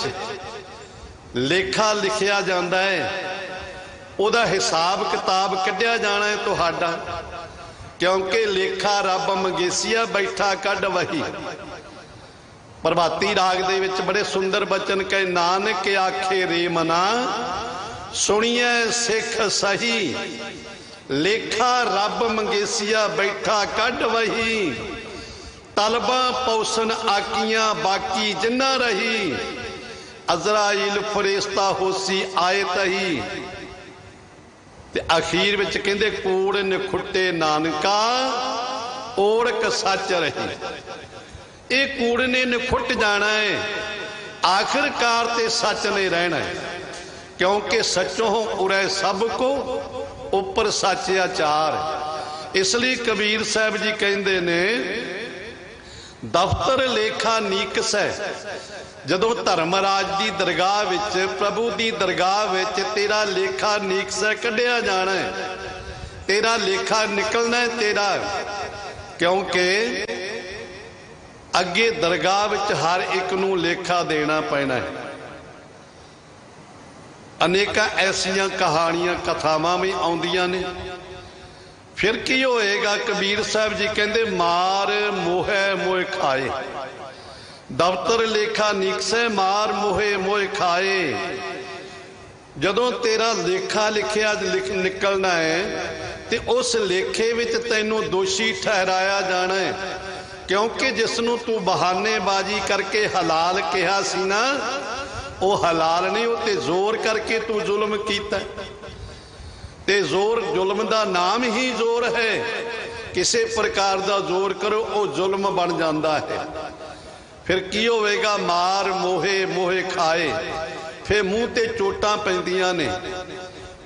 लेखा लिखिया जाता है, उहदा हिसाब किताब कढ़िया जाना है तुहाडा। क्योंकि लेखा रब मंगेसिया बैठा कढ़ वही। प्रभाती राग दे विच बड़े सुंदर बचन कहे, नानक आखे रे मना सुनिए सिख सही, लेखा रब मंगेसिया बैठा कढ़ वही, तलबा पौसन आकियां बाकी जिन्ना रही, अजराइल फरिश्ता होसी आए तही। ते आखिर विच कहंदे कूड़ निखुट्टे नानका ओड़क सच रही। ये कूड़ ने निखुट जाना है, आखिरकार ते सच ने रहना है, क्योंकि सचों उरै सब को उपर सच आचार। इसलिए कबीर साहब जी कहंदे ने दफ्तर लेखा नीकस है। जदों धर्मराज की दरगाह विच प्रभु की दरगाह विच तेरा लेखा नीकसा कढ़िया जाना है, तेरा लेखा निकलना है तेरा, क्योंकि अगे दरगाह विच हर एक नूं लेखा देना पैना है। अनेका ऐसिया कहानियां कथावां भी आउंदियां ने। फिर की होएगा? कबीर साहब जी कहंदे मार मोहे मोह खाए, दफ्तर लेखा नीकसे मार मोहे मोह खाए। जदों तेरा लेखा लिखिया निकलना है ते उस लेखे विच तैनूं दोषी ठहराया जाना है, क्योंकि जिसनों तू बहानेबाजी करके हलाल कहा सी ना, वो हलाल नहीं, वो ते जोर करके तू जुल्म कीता। ते जोर जुल्म दा नाम ही जोर है। किसी प्रकार का जोर करो वो जुल्म बन जाता है। फिर की होवेगा? मार मोहे मोहे खाए। फिर मूँह ते चोटां पैंदियां ने,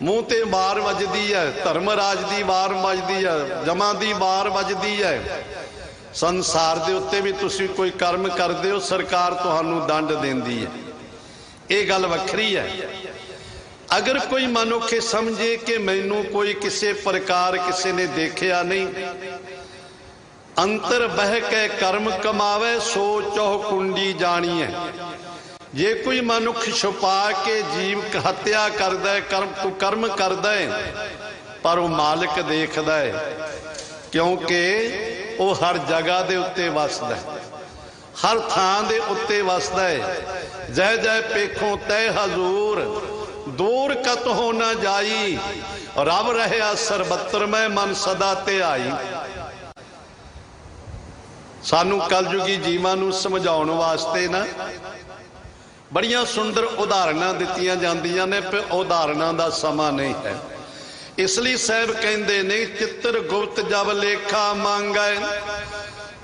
मूँह ते वार वजदी है, धर्मराज की वार वजदी है, जमा की वार वजदी है। संसार दे उत्ते भी तुसी कोई कर्म करदे हो, सरकार तुहानू दंड देंदी है। ये गल वखरी है। अगर कोई मनुख समझे कि मैनू कोई किसी प्रकार किसी ने देखिया नहीं, अंतर बह के कर्म कमावे सो चौह कुंडी जानी है। जे कोई मनुख छुपा के जीव हत्या करदा है, कर्म करदा है, पर वो मालिक देखदा है, क्योंकि वो हर जगह दे उत्ते वसदा है, हर थां दे उत्ते वसदा है। जय जय पेखों तय हजूर दूर कत हो ना जाई, रब रहा सरबत्तर में मन सदा ते आई। सानू कलयुगी जीवां नू समझाउण वास्ते ना बड़ियां सुंदर उदाहरणां दित्तियां जांदियां ने, पर उदाहरणां दा समा नहीं है। इसलिए साहब कहंदे ने चित्र गुप्त जब लेखा मांगे,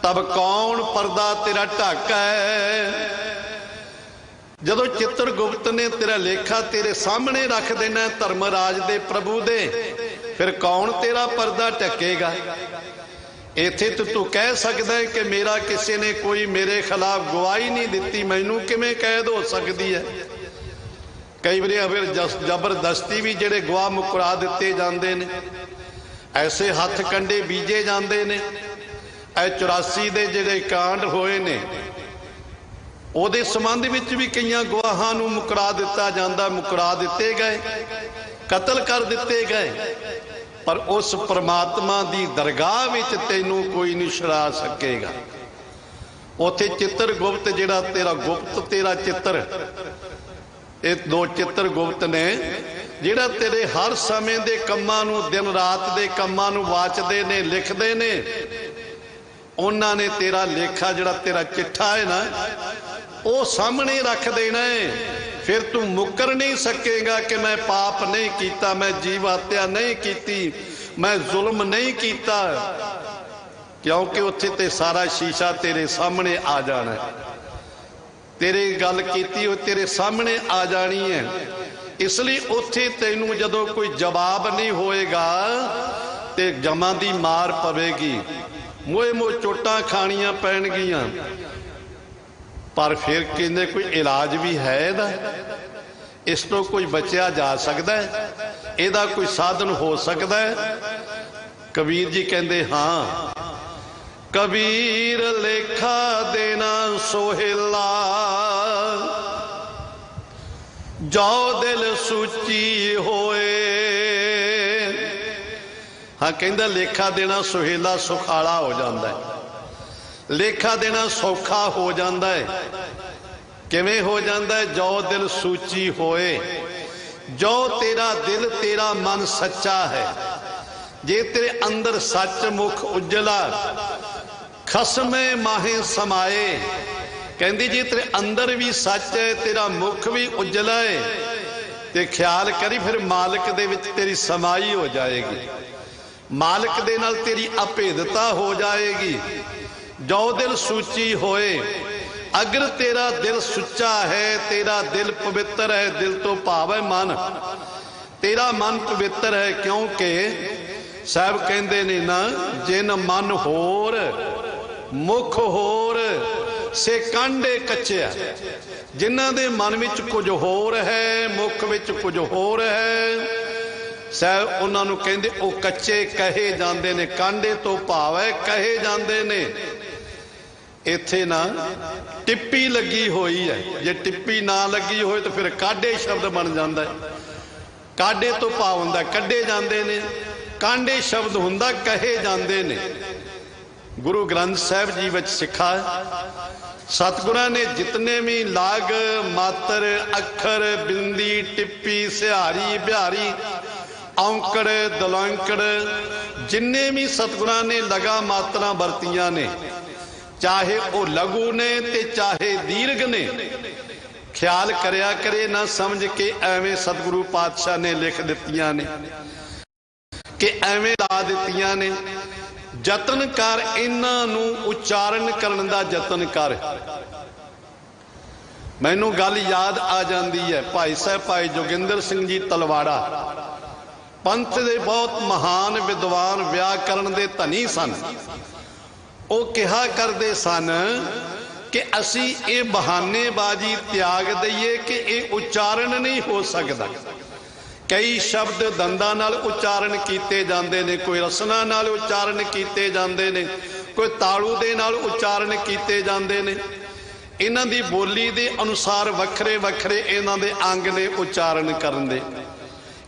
तब कौन पर्दा तेरा ढक है। जदों चित्र गुप्त ने तेरा लेखा तेरे सामने रख देना धर्मराज दे प्रभु दे, फिर कौन तेरा पर्दा ढकेगा। इत्थे तो तू कह सकदा है कि मेरा किसी ने कोई मेरे खिलाफ गवाही नहीं दी, मैनू किवें कैद हो सकती है। कई बार फिर जबरदस्ती भी जेड़े गवाह मुकरा दिते जाते ने, ऐसे हथ कंडे बीजे जाते ने। 84 दे जेड़े कांड होए ने ਉਹਦੇ संबंध विच भी कई गवाहां नूं मुकरा दिता जांदा, मुकरा दिते गए, कतल कर दिते गए, पर उस परमात्मा दी दरगाह विच तैनूं कोई नहीं छुड़ा सकेगा। उत्थे चित्र गुप्त जिहड़ा तेरा गुप्त तेरा चित्र, ये दो चित्र गुप्त ने जिहड़ा तेरे हर समय दे कम्मां नूं दिन रात दे कम्मां नूं वाचदे ने, लिखदे ने। उन्हां ने तेरा लेखा जिहड़ा तेरा चिट्ठा है ना, वो सामने रख देना है। फिर तू मुकर नहीं सकेगा कि मैं पाप नहीं किया, मैं जीव हत्या नहीं की, मैं जुल्म नहीं किया, क्योंकि उत्थे ते सारा शीशा तेरे सामने आ जाना है। तेरे गल कीती वो तेरे सामने आ जानी है। इसलिए उत्थे तैनू जदों कोई जवाब नहीं होएगा ते जमा दी मार पवेगी, मोए मोए चोटां खाणियां पैणगियां। पर फिर कहते कोई इलाज भी है इहदा, इस तो कोई बचिया जा सकता है, इहदा कोई साधन हो सकता है। कबीर जी कहते हाँ, कबीर लेखा देना सोहेला, जो दिल सुची होए, हाँ कहंदा लेखा देना सुहेला सुखाला हो जाता है। लेखा देना सौखा हो जाता है। किवें हो जाता है? जो दिल सूची होए, जो तेरा दिल तेरा मन सच्चा है, जे तेरे अंदर सच मुख उजला खसमे माहे समाए। कहंदी जे तेरे अंदर भी सच है, तेरा मुख भी उजला है, ते ख्याल करी फिर मालिक दे विच तेरी समाई हो जाएगी, मालिक दे नाल तेरी अभेदता हो जाएगी। जो दिल सूची होए, अगर तेरा दिल सुच्चा है, तेरा दिल पवित्र है, दिल तो भाव है मन, तेरा मन पवित्र है। क्योंकि साहब कहते ने ना, जिन मन होर मुख होर से कांडे कच्चे, जिन्हां दे मन विच कुछ होर है, मुख विच कुछ होर है, साहब उन्होंने कहते वो कच्चे कहे जाते ने। कांडे तो भाव है कहे जाते ने। इत्थे ना टिप्पी लगी हुई है, जे टिप्पी ना लगी हो तो फिर कांडे शब्द बन जाता है। कांडे तो भाव हुंदा कड्डे जाते ने, कांडे शब्द हुंदा कहे जाते ने। गुरु ग्रंथ साहिब जी विच सिखा सतगुरां ने जितने भी लाग मात्र अखर बिंदी टिप्पी सिहारी बिहारी औंकड़ दलौंकड़ जिन्ने भी सतगुरां ने लगा मात्रा वरतियां ने, चाहे वो लघु ने ते चाहे दीर्घ ने, ख्याल करया करे ना समझ के एवें सतगुरु पातशाह ने लिख दित्तियां ने कि एवें ला दित्तियां ने। जतन कर इन्हां नूं उच्चारण करन दा जतन कर। मैनू गल याद आ जाती है, भाई साहब भाई जोगिंदर सिंह जी तलवाड़ा पंथ दे बहुत महान विद्वान व्याकरण दे धनी सन। वो कहा करते सन कि असी ये बहानेबाजी त्याग दईए कि ये उच्चारण नहीं हो सकता। कई शब्द दंदां नाल उच्चारण किए जाते हैं, कोई रसना नाल उच्चारण किए जाते हैं, कोई ताड़ू दे नाल उच्चारण किए जाते हैं। इन्हां दी बोली दे अनुसार वखरे वखरे इन्हां दे अंग ने उच्चारण करन दे।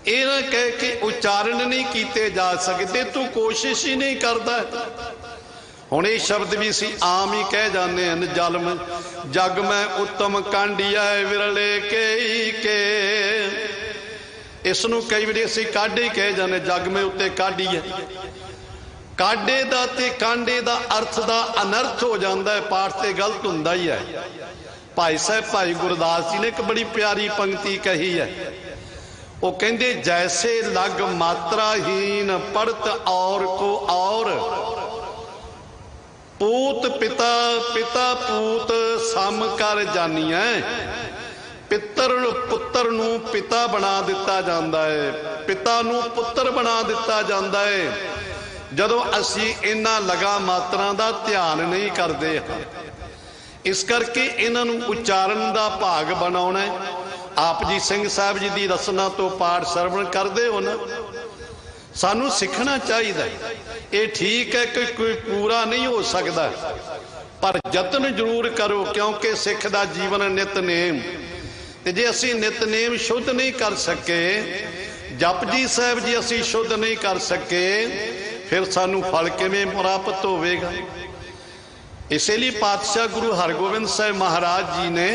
ये ना कह के उच्चारण नहीं किए जा सकते, तू कोशिश ही नहीं करता। हुण ये शब्द भी असीं आम ही कह जाते हैं, जलम जग में उत्तम कांडिया विरले के इसनों कई बार असीं काढ़े कह जाने, जग में उत्ते काढ़ी है। काढ़े दा ते कांडे दा अर्थ दा अनर्थ हो जाता है, पाठ ते गलत हुंदा ही है। भाई साहब भाई गुरदास जी ने एक बड़ी प्यारी पंक्ति कही है। वो कहते जैसे लग मात्राहीन पढ़त और को और, पूत पिता पिता पूत सम कर जानिए। पितर पुत्र नू पिता बना दिता जाता है, पिता नू पुत्र बना दिता जाता है, जदों असी इन्हां लगा मात्रां दा ध्यान नहीं करते। इस करके इन्हां नू उच्चारण दा भाग बनाउणा है। आप जी सिंह साहब जी दी रसना तो पाठ सरवण करदे हो ना, सानू सीखना चाहिए। ये ठीक है कि कोई पूरा नहीं हो सकता, पर यतन जरूर करो, क्योंकि सिख दा जीवन नितनेम। ते जे असी नितनेम शुद्ध नहीं कर सके, जपजी साहब जी असी शुद्ध नहीं कर सके, फिर सानू फल किवें प्राप्त होवेगा। इसलिए पातशाह गुरु हरगोबिंद साहब महाराज जी ने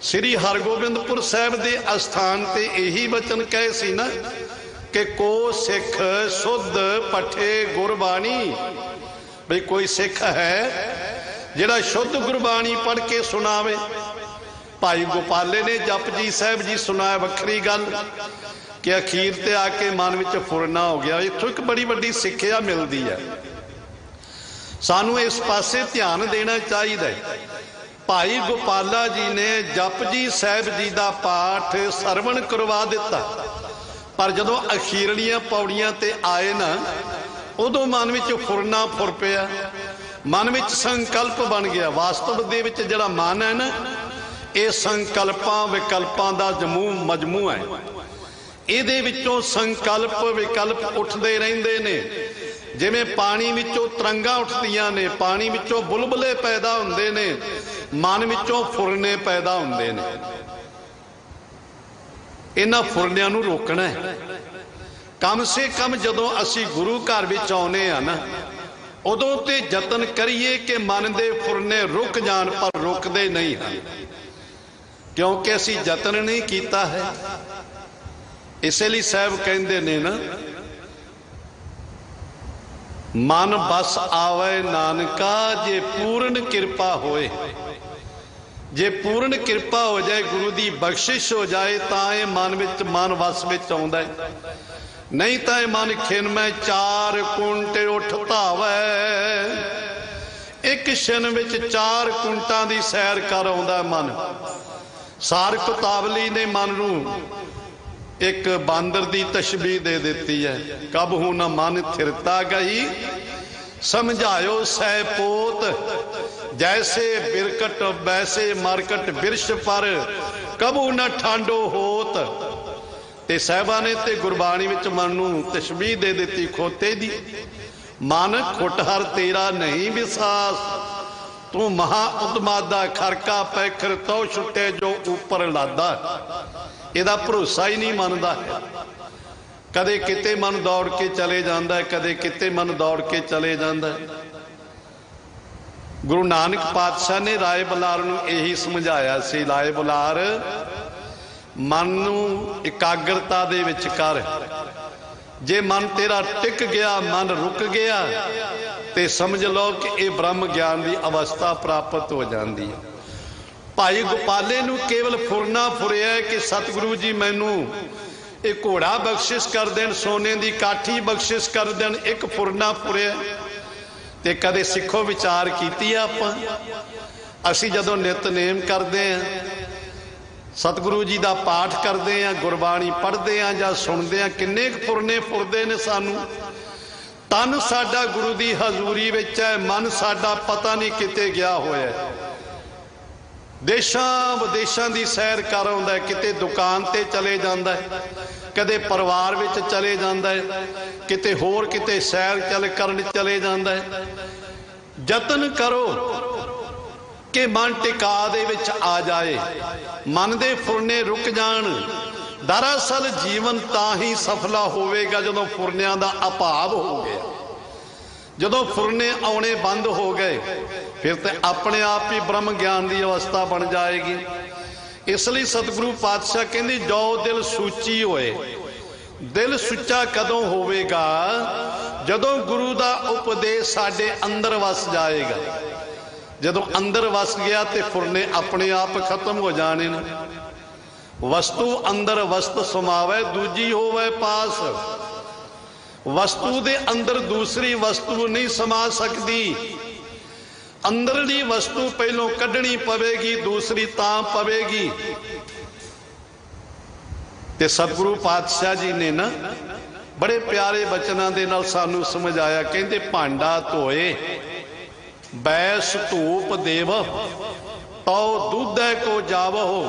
श्री हरगोबिंदपुर साहब के अस्थान ते यही वचन कहे सी ना कि को सिख शुद्ध पठे गुरबाणी। भाई कोई सिख है जिहड़ा शुद्ध गुरबाणी पढ़ के सुनावे। भाई गोपाले ने जपजी साहब जी सुनाया, वखरी गल कि अखीर ते आके मन विच फुरना हो गया। इत्थों एक बड़ी वड्डी सिक्ख्या मिलती है, सानू इस पासे ध्यान देना चाहिए। भाई गोपाला जी ने जपजी साहब जी का पाठ सरवण करवा दिता, पर जदों अखीरलियां पौड़ियां ते आए ना, उदों मन विच फुरना फुर पिया, मन विच संकल्प बन गया। वास्तव दे विच जिहड़ा मन है ना, ये संकल्पां विकल्पां दा मजमू है। इहदे विचों संकल्प विकल्प उठते रहंदे ने, जिवें पानी विचों तरंगां उठदियां ने, पानी विचों बुलबुले पैदा हुंदे ने, मन विचों फुरने पैदा हुंदे ने। इन्हां फुरनियां नूं रोकना है। कम से कम जदों असी गुरु घर विच आउणे आ ना, उदों ते यतन करिए कि मन दे फुरने रुक जाण, पर रुकदे नहीं हैं, क्योंकि असी यतन नहीं कीता है। इसलिए साहब कहंदे ने ना, मन बस आवे नानका जे पूर्ण कृपा होए। जे पूर्ण कृपा हो जाए, गुरु की बख्शिश हो जाए, तो यह मन वस विच आउंदा है। नहीं तो यह मन खिन में 4 कुंटे उठ धावे, एक छिन विच 4 कुंटां दी सैर कर आउंदा मन। सार कुतावली ने मन नूं एक बांदर दी तशबीह दे देती है। कब हूं न मन थिरता गई, समझायो सह पोत, जैसे बिरकट वैसे मरकट बिरश पर, कबू न ठांडो होत। ते साहिबा ने ते गुरबाणी विच मन नूं तशबीह दे दिती खोते दी। मन खुटहर तेरा नहीं विसास, तू महा उदमादा खरका पैखर तो छुटे जो ऊपर लादा। इहदा भरोसा ही नहीं मनदा है। कदे किते मन दौड़ के चले जाता है, कदे किते मन दौड़ के चले जाता है। गुरु नानक पातशाह ने राय बुलार नूं यही समझाया सी, राय बुलार मन नूं एकाग्रता दे विच कर। जे मन तेरा टिक गया, मन रुक गया, ते समझ लो कि यह ब्रह्म ज्ञान की अवस्था प्राप्त हो जाती है। भाई गोपाले नूं केवल फुरना फुरिया कि सतगुरु जी मैनू एक घोड़ा बख्शिश कर देन, सोने की काठी बख्शिश कर देन, एक फुरना फुरिया। ते कदे सिखो विचार कीती आपां? असी जदों नितनेम करते हैं, सतगुरु जी का पाठ करते हैं, गुरबाणी पढ़ते हैं या सुनते हैं, किन्ने फुरने फुरदे ने सानू। तन साडा गुरु की हजूरी विच है, मन साडा पता नहीं किते गया होया। देशां विदेशां की सैर कर आउंदा है, किते दुकान ते चले जांदा है, कदे परिवार विच चले जांदा है, किते होर किते सैर करन चले जांदा है। यतन करो कि मन टिका दे विच आ जाए, मन दे फुरने रुक जाण। दरअसल जीवन तां ही सफला होवेगा जदों फुरनियां दा अभाव हो गया। जदों फुरने आने बंद हो गए, फिर तो अपने आप ही ब्रह्म ज्ञान की अवस्था बन जाएगी। इसलिए सतगुरु पातशाह कहते जो दिल सूची होए। दिल सुच्चा कदों होवेगा? जदों गुरु का उपदेश साडे अंदर वस जाएगा। जदों अंदर वस गया तो फुरने अपने आप खत्म हो जाने। वस्तु अंदर वस्त समावे, दूजी होवे पास। वस्तु दे अंदर दूसरी वस्तु नहीं समा सकती। अंदरली वस्तु पहलों कढ़नी पवेगी, दूसरी तां पवेगी। ते सतगुरु पातशाह जी ने ना बड़े प्यारे बचनों के नाल सानू समझाया। कहते भांडा धोए बैस धूप देव, तो दूधे को जावहो,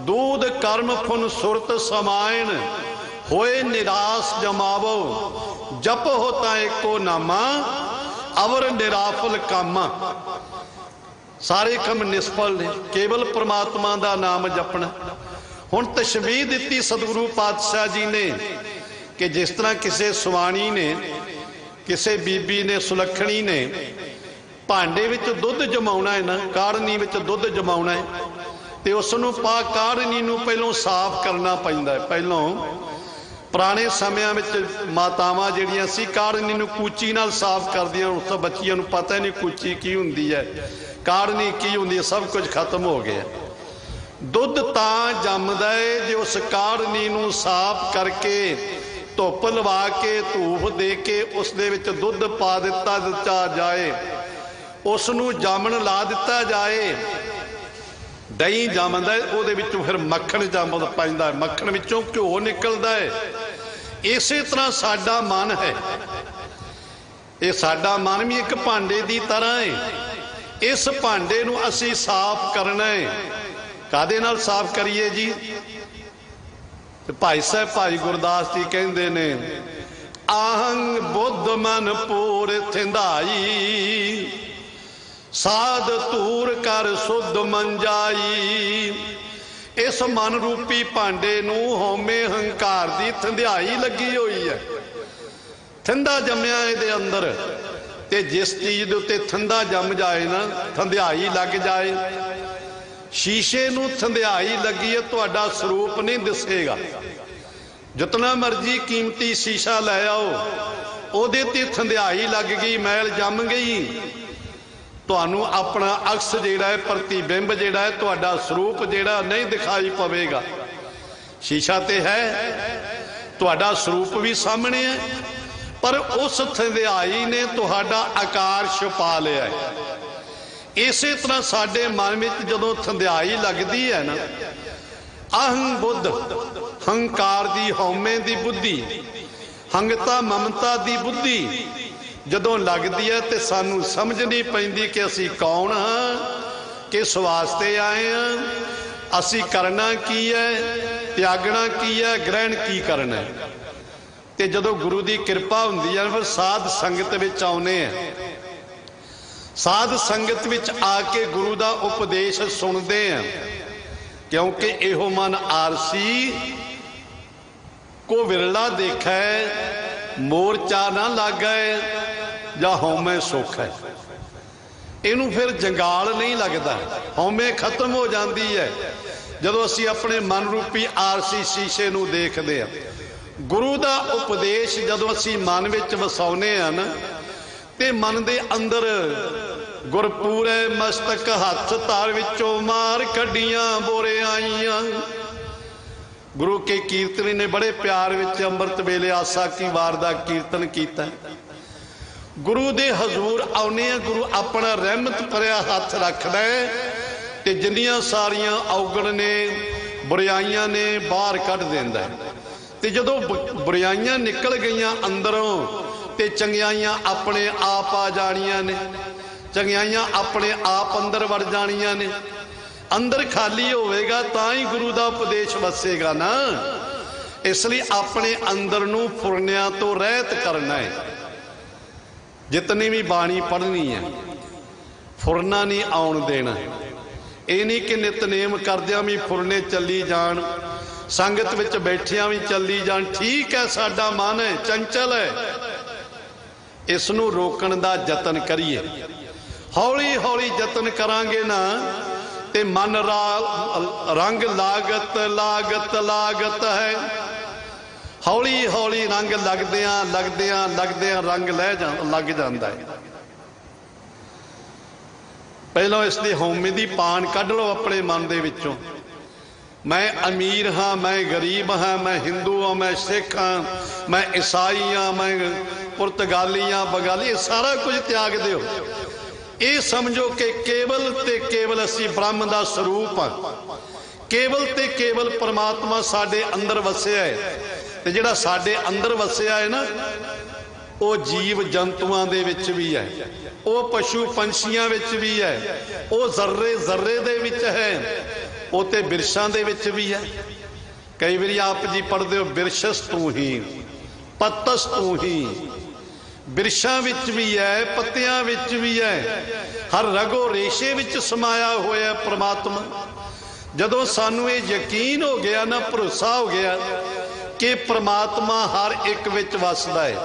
दूध कर्म फुन सुरत समायन, होए निराश जमावो, जप होता एको नामा, अवर निराफल कामा। सारे कम निष्फल ने, केवल परमात्मा का नाम जपना। हुण तशबीह दिती सतगुरु पातशाह जी ने कि जिस तरह किसी सुवाणी ने, किसी बीबी ने, सुलखणी ने भांडे विच दुध जमाउणा है ना, काढ़नी विच दुध जमाउणा है, ते उसनूं पा काढ़नी नूं पहलों साफ करना पैंदा है। पहलों पुराने समयां विच मातावां जिहड़ियां सी काढ़नी नूं कूची नाल साफ करदियां। उस बच्चियां नूं पता ही नहीं कूची की हुंदी है, काढ़नी की हुंदी है, सब कुछ खत्म हो गया। दुध तां जमदा है जे उस काढ़नी नूं साफ करके धुप लवा के धूफ दे के उस दे विच दुध पा दिता जाए, उसनूं जामण ला दिता जाए। दही जमदा है, उहदे विचों फिर मक्खण जम पैंदा है, मक्खण विचों घ्यो निकलदा है। इसे तरह साडा मन है, ये साडा मन भी एक भांडे की तरह है। इस भांडे नूं असीं साफ करना है। कादे नाल साफ करिए जी? भाई साहब भाई गुरदास जी कहंदे ने, आहंग बुद्ध मन पूर थिंदाई, साध तूर कर शुद्ध मन जाई, इस मन रूपी भांडे नूं हौमे हंकार दी थंधियाई लगी हुई है। थंधा जम्मिया इहदे अंदर, ते जिस चीज़ दे उत्ते थंधा जम जाए ना, थंधियाई लग जाए, शीशे नूं थंधियाई लगी है, तुहाडा स्वरूप नहीं दिसेगा। जितना मर्जी कीमती शीशा लै आओ, ਉਹਦੇ ते थंधियाई लग गई, मैल जम गई, ਤੁਹਾਨੂੰ अपना अक्स ਜਿਹੜਾ है, प्रतिबिंब ਜਿਹੜਾ है, ਤੁਹਾਡਾ ਸਰੂਪ ਜਿਹੜਾ नहीं दिखाई पवेगा। शीशा ते है, ਤੁਹਾਡਾ ਸਰੂਪ भी सामने है, पर उस थंधियाई ने ਤੁਹਾਡਾ आकार छुपा लिया है। इसे तरह साडे मन में जदों थंधियाई लगती है ना, अहं बुद्ध हंकार दी, हौमे दी बुद्धि, हंगता ममता दी बुद्धि जदों लगती है तो सानू समझ नहीं पैंदी कि असी कौन हाँ, किस वास्ते आए हैं, असी करना की है, त्यागना की है, ग्रहण की करना है। तो जदों गुरु की कृपा हुंदी है फिर साध संगत विच आउणे हैं, साध संगत विच आके गुरु का उपदेश सुनते हैं, क्योंकि इहो मन आरसी को विरला देखा है, मोर्चा ना लग गए या हौमे सुख है। इनू फिर जंगाल नहीं लगता, हौमे खत्म हो जाती है जदों असी अपने मन रूपी आरसी शीशे नू देखते हैं। गुरु का उपदेश जदों असी मन विच वसाउने हैं ना, ते मन दे अंदर गुरपूरे मस्तक हथ तार विचों मार कड्डियां बोरे आईयां। गुरु के कीर्तनी ने बड़े प्यार विच अंमृत वेले आसा की वार दा कीर्तन कीता। गुरु दे हजूर आउने, गुरु अपना रहमत भरिया हथ रखदा है ते जिन्नियां सारियां औगण ने, बुराइयां ने बाहर कढ दिंदा है। ते जदों बुराइयां निकल गईयां अंदरों ते चंगियाइयां अपने आप आ जाणियां ने, चंगियाइयां अपने आप अंदर वड़ जाणियां ने। अंदर खाली होवेगा तां ही गुरु का उपदेश वसेगा ना। इसलिए अपने अंदर नूं फुरनियां तो रहत करना है। जितनी भी बाणी पढ़नी है फुरना नहीं आउण देना। ये नहीं कि नितनेम करदियां भी फुरने चली जान, संगत विच बैठियां भी चली जान। ठीक है, साडा मन है चंचल है, इसनूं रोकण दा जतन करिए। हौली हौली जतन करांगे ना ते मन रंग लागत लागत लागत है। हौली हौली रंग लगदियां लगदियां लगदियां रंग लग जाता है। पहलों इसकी हौमे की पान कढ़ लो अपने मन दे विचों। मैं अमीर हाँ, मैं गरीब हाँ, मैं हिंदू हाँ, मैं सिख हाँ, मैं ईसाई हाँ, मैं पुर्तगाली हाँ, बंगाली, सारा कुछ त्याग दिओ। ये समझो कि केवल ते केवल असी ब्रह्म का स्वरूप हाँ, केवल ते केवल परमात्मा साडे अंदर वसिया है। ते जिहड़ा साडे अंदर वसिया है ना, वो जीव जंतुआं दे विच भी है, वो पशु पंछियां विच भी है, वो जर्रे जर्रे दे विच है, वो ते बिरशां दे विच भी है। कई बार आप जी पढ़ते हो, बिरशस तू ही पतस तू ही, बिरशां विच भी है, पत्तियां विच भी है, हर रगो रेशे विच समाया होया परमात्मा। जदों सानू ये यकीन हो गया ना, भरोसा हो गया कि परमात्मा हर एक विच वसदा है,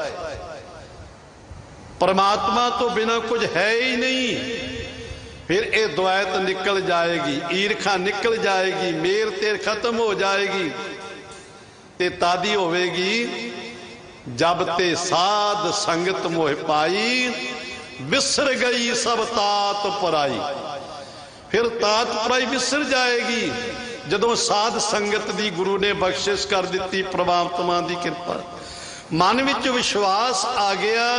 परमात्मा तो बिना कुछ है ही नहीं, फिर ये द्वैत निकल जाएगी, ईर्खा निकल जाएगी, मेर तेर खत्म हो जाएगी। ते तादी होवेगी जब ते साध संगत मोह पाई, विसर गई सब तात पराई। फिर तात पराई विसर जाएगी जदों साध संगत दी गुरु ने बख्शिश कर दी, परमात्मा दी कृपा, मन विच विश्वास आ गया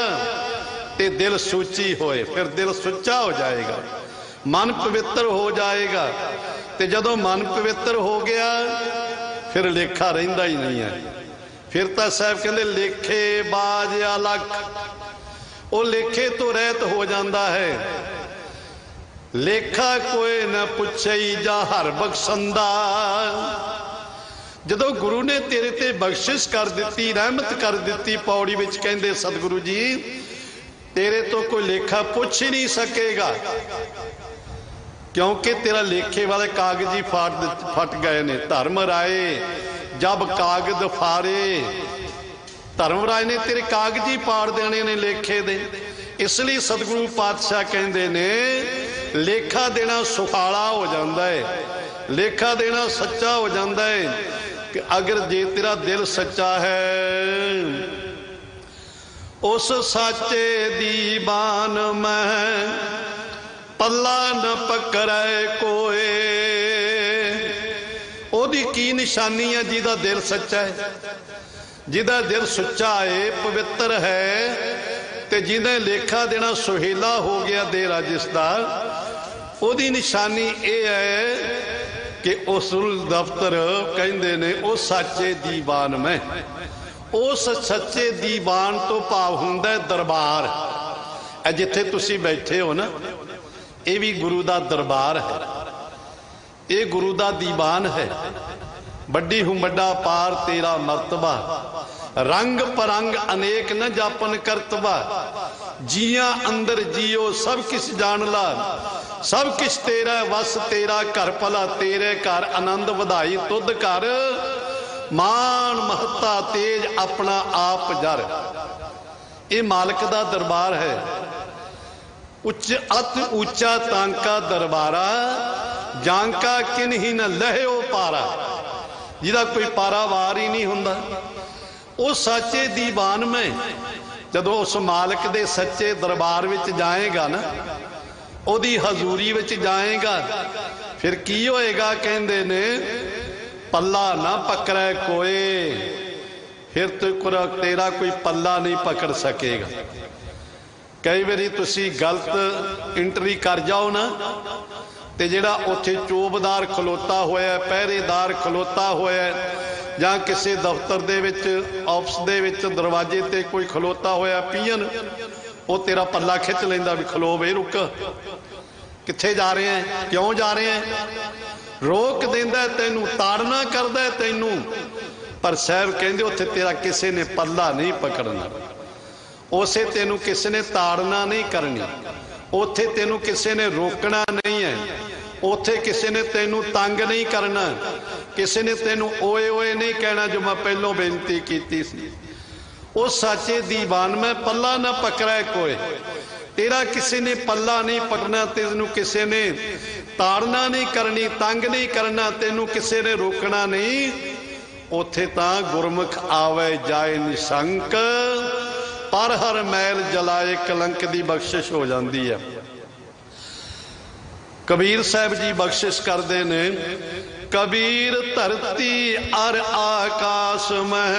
ते दिल सूची होए, फिर दिल सुच्चा हो जाएगा, मन पवित्र हो जाएगा। ते जदों मन पवित्र हो गया फिर लेखा रहिंदा ही नहीं है। फिर तो साहब कहते लेखे बाज अलख, वो लेखे तो रहत हो जाता है। लेखा कोई न पुछे जा हर बख्शंदा। जदों गुरु ने तेरे ते बख्शिश कर दी, रहमत कर दी, पौड़ी विच कहंदे सतगुरु जी तेरे तो कोई लेखा पुछ ही नहीं सकेगा। क्योंकि तेरा लेखे वाले कागज ही फट गए ने। धर्म राय जब कागज फारे, धर्मराज ने तेरे कागज ही पाड़ देने ने लेखे दे। इसलिए सतगुरु पातशाह कहते ने लेखा देना सुखाला हो जाता है, लेखा देना सच्चा हो जाता है कि अगर जे तेरा दिल सच्चा है, उस साचे दी बान में पल्ला न पकड़े कोई। ओदी की निशानी है? जिदा दिल सच्चा है, जिदा दिल सच्चा है, पवित्र है, ते जिन्हें लेखा देना सुहेला हो गया दे राजिस्ता, ओदी निशानी ये है कि उसूल दफ्तर कहते ने उस साचे दीवान में। उस सच्चे दीवान तो भाव हुंदा दरबार। जिथे तुसी बैठे हो ना, ये भी गुरु का दरबार है, ये गुरु का दीवान है। बड़ी हूं बड़ा पार तेरा मर्तबा, रंग परंग अनेक न जापन करतबा। जिया अंदर जियो सब किस जान ला, सब किस तेरा वस तेरा घर भला तेरे घर आनंद वधाई तुद घर। मान महता तेज अपना आप जर। ये मालिक का दरबार है। उच्च अत ऊंचा तांका दरबारा, जांका किन ही न लहो पारा। जिदा कोई पारावार ही नहीं हुंदा। उस सच्चे दीवान में जदों उस मालिक दे सच्चे दरबार विच जाएगा ना, ओदी हजूरी विच जाएगा, फिर की होएगा? कहंदे ने पल्ला ना पकड़े कोई, फिर तो तेरा कोई पल्ला नहीं पकड़ सकेगा। कई बारी तुसी गलत एंट्री कर जाओ ना, ते जिहड़ा उत्थे चौबदार खलोता होया, पहरेदार खलोता होया, जां किसी दफ्तर दे विच ऑफिस दे विच दरवाजे ते कोई खलोता होया पीएन, वो तेरा पल्ला खिंच लैंदा भी खलो वे रुक, कित्थे जा रहे हैं, क्यों जा रहे हैं, रोक देंदा तैनू, ताड़ना करदा तैनू। पर साहब कहंदे उत्थे तेरा किसी ने पल्ला नहीं पकड़ना, उसे तेनू किसी ने ताड़ना नहीं करनी, उथे तेनू किसी ने रोकना नहीं है, उथे किसी ने तेनू तंग नहीं करना, किसी ने तेनू ओए ओए नहीं कहना जो मैं पहलों बेनती की सी। उस साचे दीवान में पल्ला ना पकड़ा कोई, तेरा किसी ने पल्ला नहीं पकड़ना, तेनू किसी ने ताड़ना नहीं करनी, तंग नहीं करना, तेनू किसी ने रोकना नहीं। उथे तां गुरमुख आवे जाए निशंक, पर हर मैल जलाए कलंक दी बख्शिश हो जाती है। कबीर साहब जी बख्शिश करते ने, कबीर धरती अर आकाश में,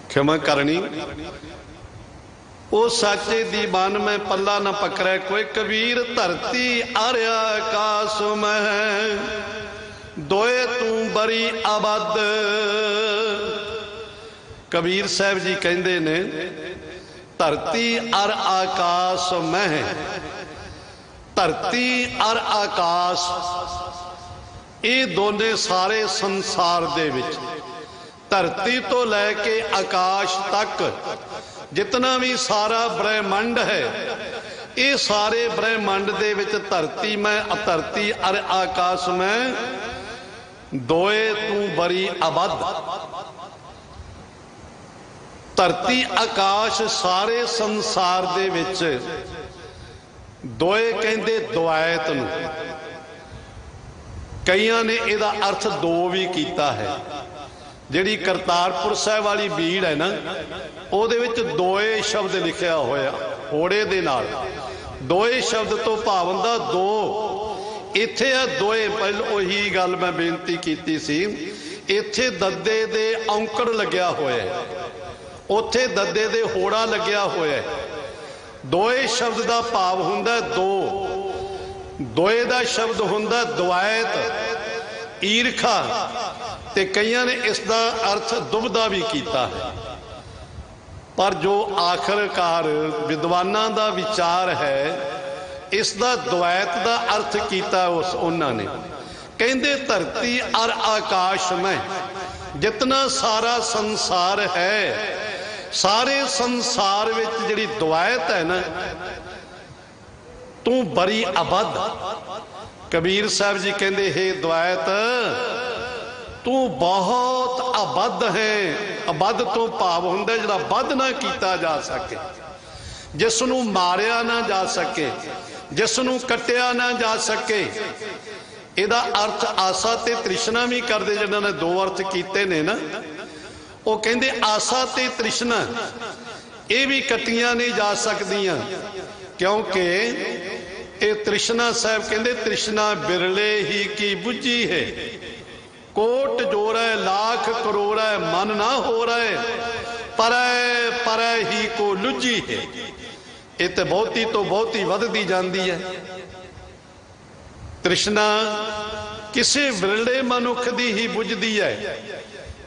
क्षमा करनी, ओ साचे दीवान में पल्ला न पकड़े कोई। कबीर धरती अर आकाश में, दोए तू बरी आबद। कबीर साहब जी कहते ने धरती अर आकाश में, धरती अर आकाश ये दोने सारे संसार दे विच, धरती तो लैके आकाश तक जितना भी सारा ब्रह्मंड है, ये सारे ब्रह्मंड दे विच धरती में, धरती अर आकाश में दोए तू बरी अबद। धरती आकाश सारे संसार दे विच दोए कहंदे द्वैत नूं, कईयां ने इहदा अर्थ दो भी कीता है। जिहड़ी करतारपुर साहिब वाली बीड़ है ना, ਉਹਦੇ ਵਿੱਚ ਦੋਏ शब्द लिखिया होया होड़े दे नाल, दोए शब्द तो भाव हुंदा दो। इत्थे आ दोए, पहले ਉਹੀ गल मैं बेनती कीती सी, इत्थे दद्दे दे औंकड़ लग्या होया, उत्थे दद्दे दे होड़ा लग्या होया। दोए शब्द का भाव हुंदा दो, दोए का शब्द हुंदा द्वैत, ईरखा, ते कईयां ने इसका अर्थ दुबदा भी किया है। पर जो आखिरकार विद्वानां दा विचार है, इसका द्वैत का अर्थ किया उस उन्होंने, कहते धरती और आकाश में जितना सारा संसार है, सारे संसार विच जिहड़ी द्वैत है ना, तू बड़ी अबद। कबीर साहब जी कहते हे द्वैत तू बहुत अबद है। अबद तो भाव हुंदा जिहड़ा बद ना कीता जा सके, जिसनू मारिया ना जा सके, जिसनू कट्टिया ना जा सके। इहदा अर्थ आसा ते तृष्णा भी करदे, जिन्हां ने दो अर्थ कीते ने ना, वो कहंदे आसा ते तृष्णा ये भी कट्टियां नहीं जा सकदियां, क्योंकि ये तृष्णा साहब कहंदे तृष्णा बिरले ही की बुझी है। कोट जोर है लाख करोड़ है मन ना हो रहे, परै परै ही को लुझी है। ये तो बहुती वधदी जाती है। तृष्णा किसी बिरले मनुख की ही बुझदी है।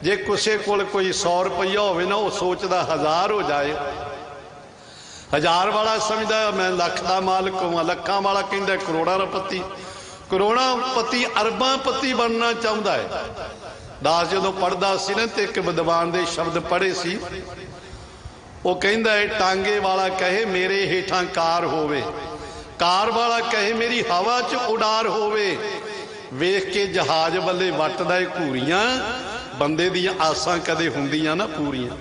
जे किसी कोल कोई 100 रुपया होवे ना, वो सोचता 1000 हो जाए। 1000 वाला समझदा मैं लख का मालिक होवां, लखां वाला कहंदा करोड़ापति, करोड़ापति अरबांपति बनना चाहता है। दास जो पढ़दा सी ना, ते एक विद्वान दे शब्द पढ़े सी, वो कहंदा है टांगे वाला कहे मेरे हेठां कार होवे, कार वाला कहे मेरी हवा च उडार होवे। वेख के जहाज वाले वटदा घूरियां, बंदे दी आसां कदे हुंदियां ना पूरियां।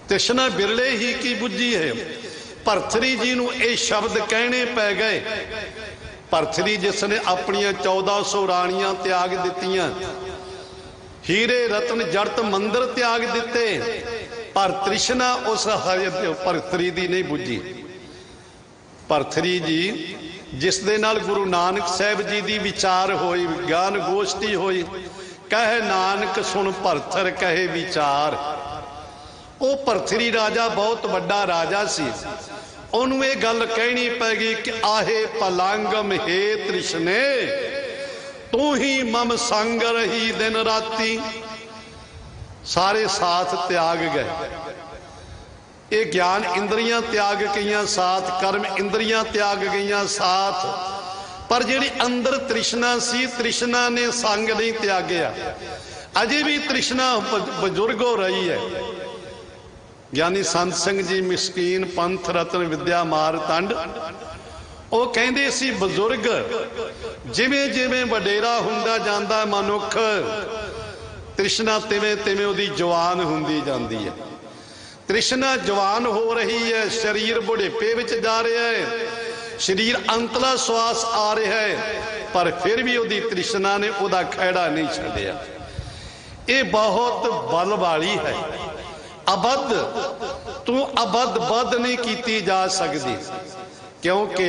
तृष्णा बिरले ही की बुझी है। भरथरी जी नूं ये शब्द कहने पै गए। भरथरी जिसने अपनियां 1400 राणियां त्याग दित्तियां, हीरे रतन जड़त मंदिर त्याग दिते, पर तृष्णा उस भरथरी दी नहीं बुझी। भरथरी जी जिस दे नाल गुरु नानक साहब जी दी विचार होई, ज्ञान गोष्ठी होई, कहे नानक सुन भरथर कहे विचार। वो भरथरी राजा बहुत बड़ा राजा सी। उन्होंने ये गल कहनी पै गई कि आहे पलांगम हे तृष्णे तू ही मम संग रही दिन राती। सारे साथ त्याग गए। ये ज्ञान इंद्रियां त्याग गईयां साथ, कर्म इंद्रियां त्याग गईयां साथ, पर जिहड़ी अंदर तृष्णा सी, तृष्णा ने संग नहीं त्यागया। अजे भी तृष्णा बुजुर्ग हो रही है। ज्ञानी संत सिंह जी मिसकीन पंथ रतन विद्या मारतंड, वो कहंदे सी बुजुर्ग जिवें जिवें वडेरा हुंदा जांदा मनुख, तृष्णा तिवें तिवें उहदी जवान हुंदी जांदी है। तृष्णा जवान हो रही है, शरीर बुढ़ेपे विच जा रहा है, शरीर अंतला श्वास आ रहा है, पर फिर भी उहदी तृष्णा ने उहदा खैड़ा नहीं छड्डिया। ये बहुत बल वाली है। अबद तू अबद बद नहीं की जा सकती, क्योंकि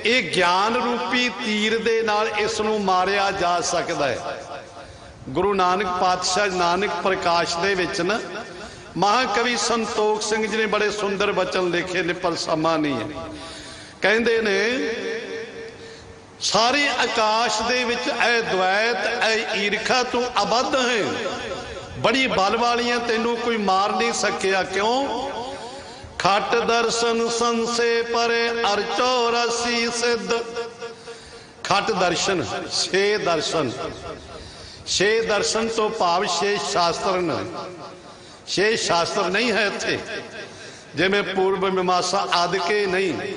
ये ज्ञान रूपी तीर दे नाल इस नूं मारिया जा सकता है। गुरु नानक पातशाह नानक प्रकाश दे विच ना महाकवि संतोख सिंह जी ने बड़े सुंदर वचन लिखे ने, पर समा नहीं है। कहंदे ने सारे आकाश दे विच ऐ द्वैत ऐ ईरखा तू अबद है, बड़ी बल वालियां तेनू कोई मार नहीं सकिया। क्यों? खट दर्शन संसे परे अर 84 सिद्ध। खट दर्शन 6 दर्शन, 6 दर्शन तो भाव 6 शास्त्र ने। 6 शास्त्र नहीं है इत्थे, जिवें पूर्व मीमांसा आदि नहीं,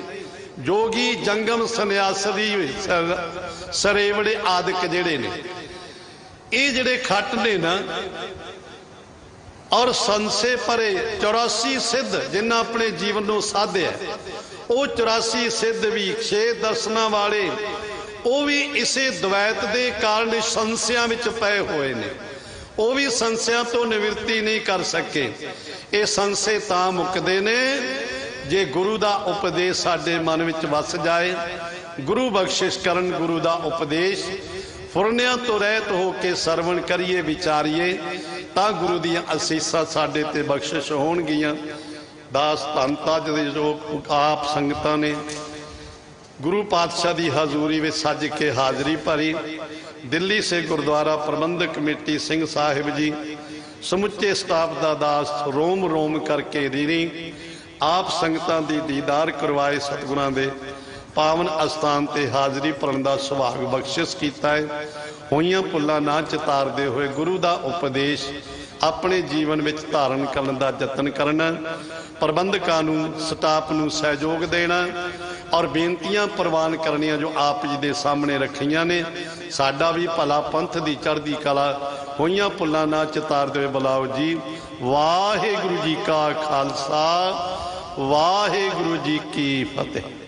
जोगी जंगम सन्यासी सरेवड़े आदिक जेड़े ने, ये जेड़े खट ने ना, और संसे परे 84 सिद्ध जिन्हें अपने जीवन को साधया, वो 84 सिद्ध भी 6 दर्शना वाले, वो भी इसे द्वैत के कारण संशया में पए हुए ने। वो भी संशया तो निवृत्ति नहीं कर सके। ये संशय तां मुकदे ने जे गुरु का उपदेश साडे मन में वस जाए, गुरु बख्शिश करन, गुरु का उपदेश फुरनिया तो रहत हो के सरवण करिए विचारिए, तां गुरु दियां असीसां साडे ते बख्शिश होणगियां। दास धन तज दे जो आप संगतां ने गुरु पातशाह की हजूरी में सज के हाजरी भरी। दिल्ली से गुरुद्वारा प्रबंधक कमेटी सिंह साहिब जी समुचे स्टाफ का दास रोम रोम करके रीनी आप संगतां दी दीदार करवाए। सतगुरां दे पावन अस्थान ते हाजरी भरन का सुभाग बख्शिश किया है। होइयां भुल्लां ना चितारदे हुए गुरु का उपदेश अपने जीवन में धारण करने का यतन करना, प्रबंधकां नूं स्टाफ नूं सहयोग देना, और बेनतियां प्रवान करनियां जो आप जी दे सामने रखियां ने। साडा भी भला पंथ दी चढ़दी कला होइयां पुल्लां ना चितार दे बुलाओ जी। वाहिगुरू जी का खालसा वाहिगुरू जी की फतेह।